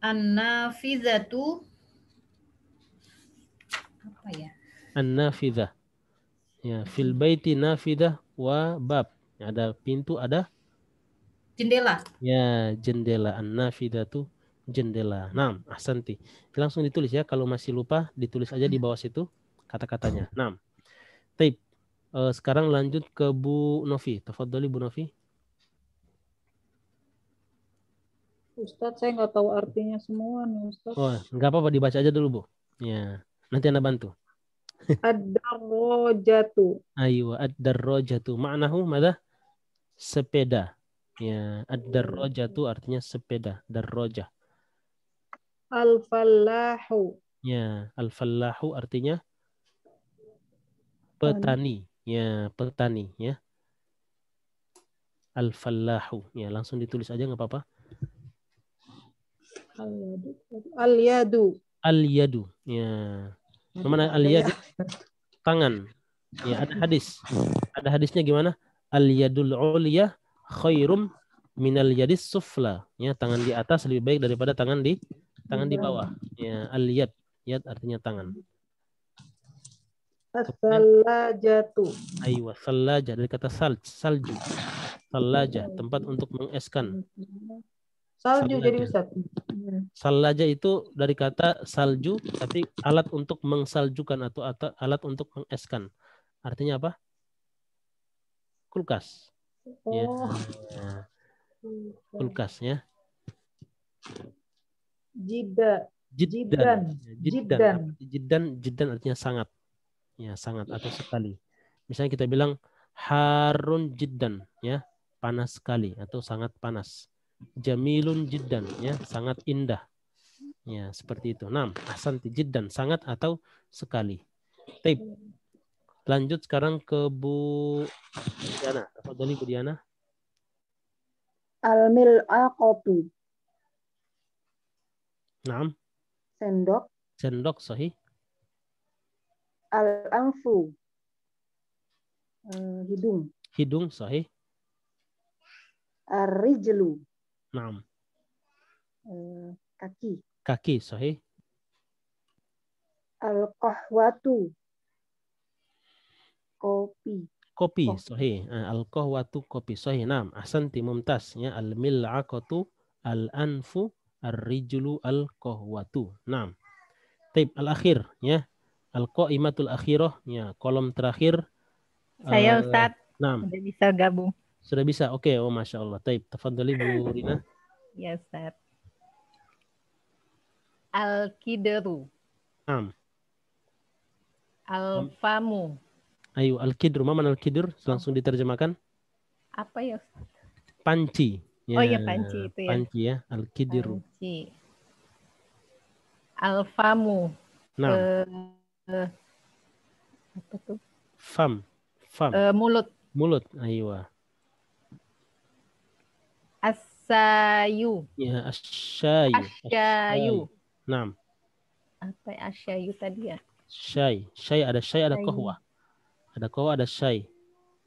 An-nafizatu. Apa ya? An-nafidah. Ya, fil baiti nafidah wa bab. Ada pintu, ada Jendela. ya, jendela. An-nafidatu, jendela. Nah, ahsanti. Langsung ditulis ya. Kalau masih lupa, ditulis aja di bawah situ kata-katanya. Nah, taib. Sekarang lanjut ke Bu Novi. Tafadhali Bu Novi. Ustadz, saya nggak tahu artinya semua nih Ustadz. Oh, nggak apa-apa, dibaca aja dulu Bu. Ya, nanti Anda bantu. Ad-darrojatu. Ayo, ad-darrojatu. Ma'nahu mada? Sepeda. Ya, ad-darrojatu artinya sepeda. Darrojah. Al-fallahu. Ya, al-fallahu artinya petani. Ya, petani. Ya. Al-fallahu. Ya, langsung ditulis aja nggak apa-apa. Al-yadu. Al-yadu. Ya. Mana al-yadu? Tangan. Ya, ada hadis. Ada hadisnya gimana? Al-yadul ulya khairum minal yadis sufla. Ya, tangan di atas lebih baik daripada tangan di bawah. Ya, al-yad. Yad artinya tangan. As-salajatu. Aywa, salajah dari kata salju. Salajah, tempat untuk mengeskan. Salju jadi Sallaja. Ustaz. Sallaja itu dari kata salju, tapi alat untuk mengsaljukan atau alat untuk mengeskan. Artinya apa? Kulkas. Ya, Oh, kulkas ya. jida, Jiddan. jiddan. Jiddan artinya sangat. Ya, sangat atau sekali. Misalnya kita bilang harun jiddan, ya, panas sekali atau sangat panas. Jamilun jiddan, ya, sangat indah. Ya, seperti itu. Ahsanti jiddan, sangat atau sekali. Taib. Lanjut sekarang ke Bu Diana. Tafadhali Bu Diana. Al-mil'aqatu. Naam. Sendok. Sendok sahih. Al-anfu. Hidung. Hidung sahih. Ar-rijlu. Naam. Kaki. Kaki sahih. Al-qahwatu. Kopi. Kopi Kopi. sahih. Al-qahwatu kopi sahih. Naam. Ahsanti mumtaz, ya. Al-mil'aqatu, al-anfu, ar-rijlu, al-qahwatu. Naam. Taib al-akhir, ya. Al-qaimatul akhirah, ya, kolom terakhir. Saya Ustaz Naam. udah bisa gabung. Sudah bisa. Oke, oh Masya Allah. Taib. Tafadhali Bu Rina. Ya Ustaz. Al-kidru. Naam. Al-famu. Ayo, al-kidru. Mana al-kidr? Langsung diterjemahkan. Apa ya Ustaz? Panci. Oh ya panci itu ya. Panci ya. Al-kidru. Panci. Al-famu. Naam. Apa tuh? Fam. Mulut. Mulut. Ayo. As-sayu. Ya, asyayu. Asyayu. Naam. Apa ya asyayu tadi ya? Syai. Syai ada qahwah. Ada qahwah, ada syai.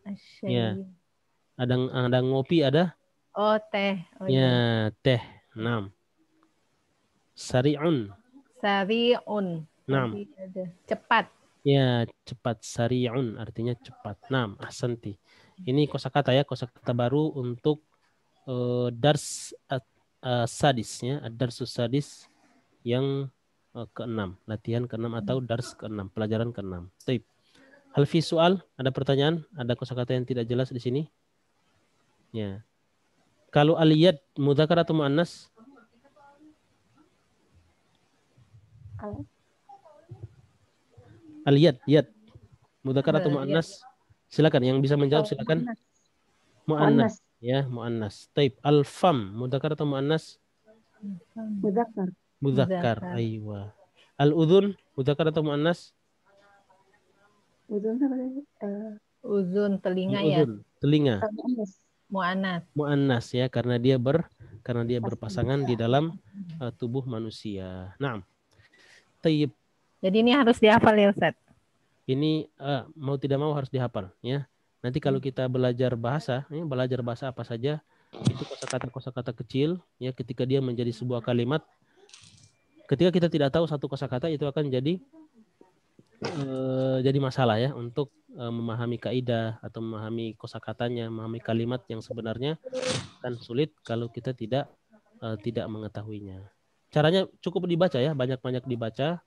Asyayu. Ada ngopi, ada Oh teh. Oh, ya, teh. Naam. Sari'un. Sari'un. Naam. Tadi ada. Cepat. Ya, cepat. Sari'un artinya cepat. Naam, ahsanti. Ini kosakata ya, kosakata baru untuk dars sadis ya, darsus sadis yang ke-6, latihan ke-6 atau dars ke-6, pelajaran ke-6. Taib. Hal fi soal, ada pertanyaan? Ada kosakata yang tidak jelas di sini? Ya. Kalau aliyad mudzakkar atau muannas? Aliyad, yad. Mudzakkar atau muannas? Silakan yang bisa menjawab silakan. Muannas. Ya, muannas. Taib. Al-fam mudzakkar atau muannas? Mudzakkar. Mudzakkar. Aywa. Al-udhun mudzakkar atau muannas? Udhun apa tadi? Uzun telinga ya. Telinga. Mu'annas. Muannas ya, karena dia berpasangan di dalam tubuh manusia. Naam. Taib. Jadi ini harus dihafal ya Ustaz. Ini mau tidak mau harus dihafal ya. Nanti kalau kita belajar bahasa apa saja, itu kosakata kecil ya, ketika dia menjadi sebuah kalimat, ketika kita tidak tahu satu kosakata itu akan jadi masalah ya untuk memahami kaidah atau memahami kosakatanya, memahami kalimat yang sebenarnya kan sulit kalau kita tidak mengetahuinya. Caranya cukup dibaca ya, banyak-banyak dibaca,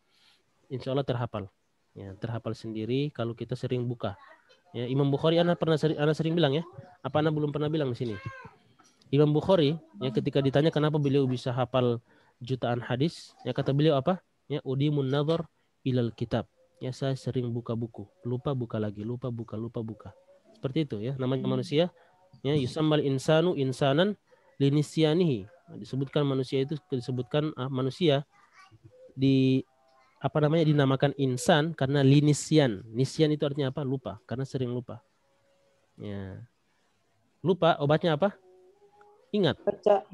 insya Allah terhafal. Ya, terhafal sendiri kalau kita sering buka. Ya, Imam Bukhari ana sering bilang ya. Apa ana belum pernah bilang di sini? Imam Bukhari ya, ketika ditanya kenapa beliau bisa hafal jutaan hadis, ya kata beliau apa? Ya, udimun nazar ilal kitab. Ya, saya sering buka buku, lupa buka lagi, lupa buka. Seperti itu ya, namanya manusia. Ya, yusammal insanu insanan linisyanihi. Disebutkan manusia itu manusia dinamakan insan karena linisian. Nisyan itu artinya apa? Lupa, karena sering lupa. Ya. Lupa obatnya apa? Ingat. Baca.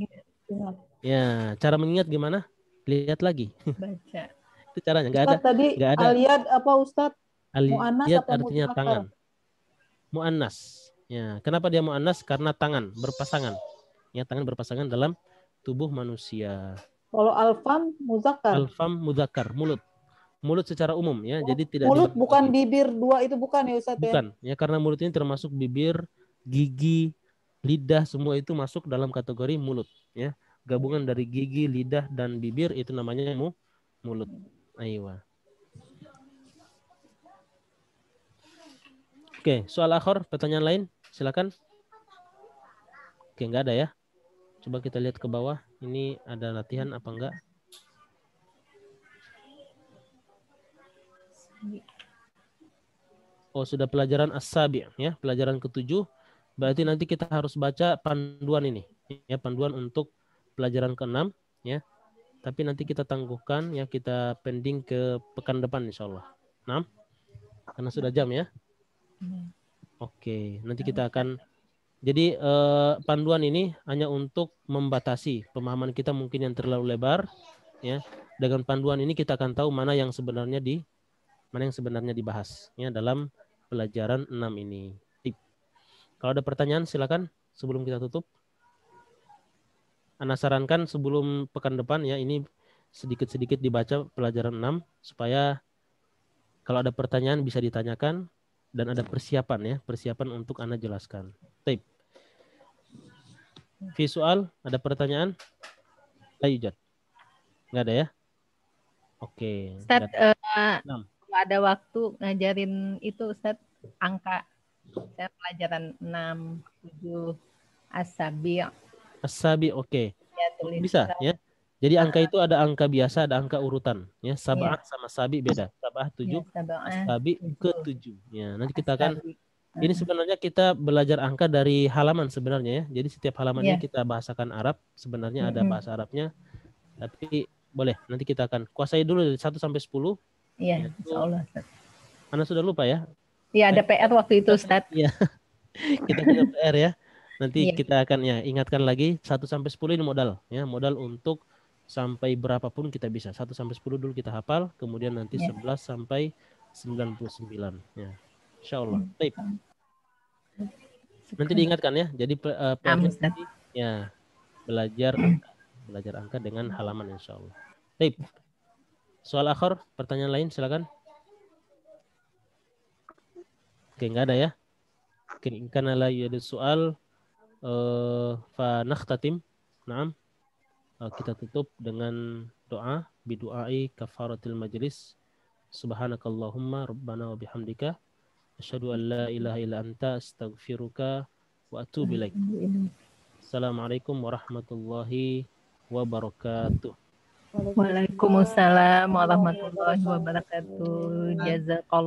Ingat. Ya, cara mengingat gimana? Lihat lagi. Baca. Itu caranya. Ustaz, tadi aliyad apa Ustaz? Aliyad artinya tangan. Mu'annas. Ya, kenapa dia mu'annas? Karena tangan berpasangan. Ya, tangan berpasangan dalam tubuh manusia. Kalau alfam muzakkar. Alfam muzakkar, mulut secara umum ya. Jadi tidak mulut bukan bibir dua itu bukan ya Ustaz ya? Bukan, ya karena mulut ini termasuk bibir, gigi, lidah, semua itu masuk dalam kategori mulut ya. gabungan dari gigi, lidah, dan bibir itu namanya mulut. Aywa. Oke, soal akhir, pertanyaan lain, silakan. Oke, nggak ada ya. Coba kita lihat ke bawah. Ini ada latihan apa enggak? Oh, sudah pelajaran as-sabi ya, pelajaran ke-7. Berarti nanti kita harus baca panduan ini, ya, panduan untuk pelajaran ke-6 ya. Tapi nanti kita tangguhkan ya, kita pending ke pekan depan insyaallah. 6. Karena sudah jam ya. Oke, nanti kita akan jadi panduan ini hanya untuk membatasi pemahaman kita mungkin yang terlalu lebar ya. Dengan panduan ini kita akan tahu mana yang sebenarnya dibahas ya dalam pelajaran 6 ini. Kalau ada pertanyaan silakan sebelum kita tutup. Ana sarankan sebelum pekan depan ya, ini sedikit-sedikit dibaca pelajaran 6 supaya kalau ada pertanyaan bisa ditanyakan dan ada persiapan ya, persiapan untuk Ana jelaskan. Taib. Visual, ada pertanyaan? Layujat. Enggak ada ya? Oke. Ustaz, Enam. kalau ada waktu ngajarin itu Ustaz, angka. Saya pelajaran 6, 7, as-sabi'. As-sabi, oke. Ya, tulis Bisa ya. Jadi angka itu ada angka biasa, ada angka urutan ya. Sab'ah sama sabi beda. Sab'ah 7, sabi ke-7. Ya, nanti kita akan ini sebenarnya kita belajar angka dari halaman sebenarnya ya. Jadi setiap halamannya kita bahasakan Arab, sebenarnya ada bahasa Arabnya. Tapi boleh, nanti kita akan kuasai dulu dari 1 sampai 10. Iya, insyaallah. Anda sudah lupa ya? Iya, ada PR waktu itu, Ustaz. Iya. Kita punya PR ya. Nanti kita akan ya ingatkan lagi 1 sampai 10 ini modal ya, modal untuk sampai berapapun kita bisa. 1 sampai 10 dulu kita hafal, kemudian nanti 11 sampai 99 ya. Insyaallah. Baik. Nanti diingatkan ya. Jadi PR ya belajar angka dengan halaman insyaallah. Baik. Soal akhir, pertanyaan lain silakan. Oke, enggak ada ya. Oke, karena la ada soal fa nakhtatim. Naam. Kita tutup dengan doa, bidu'ai kafaratil majlis. Subhanakallahumma rabbana wa bihamdika asyhadu an la ilaha illa anta astaghfiruka wa atubu ilaik. Assalamualaikum warahmatullahi wabarakatuh. Waalaikumsalam warahmatullahi wabarakatuh. Jazakallah.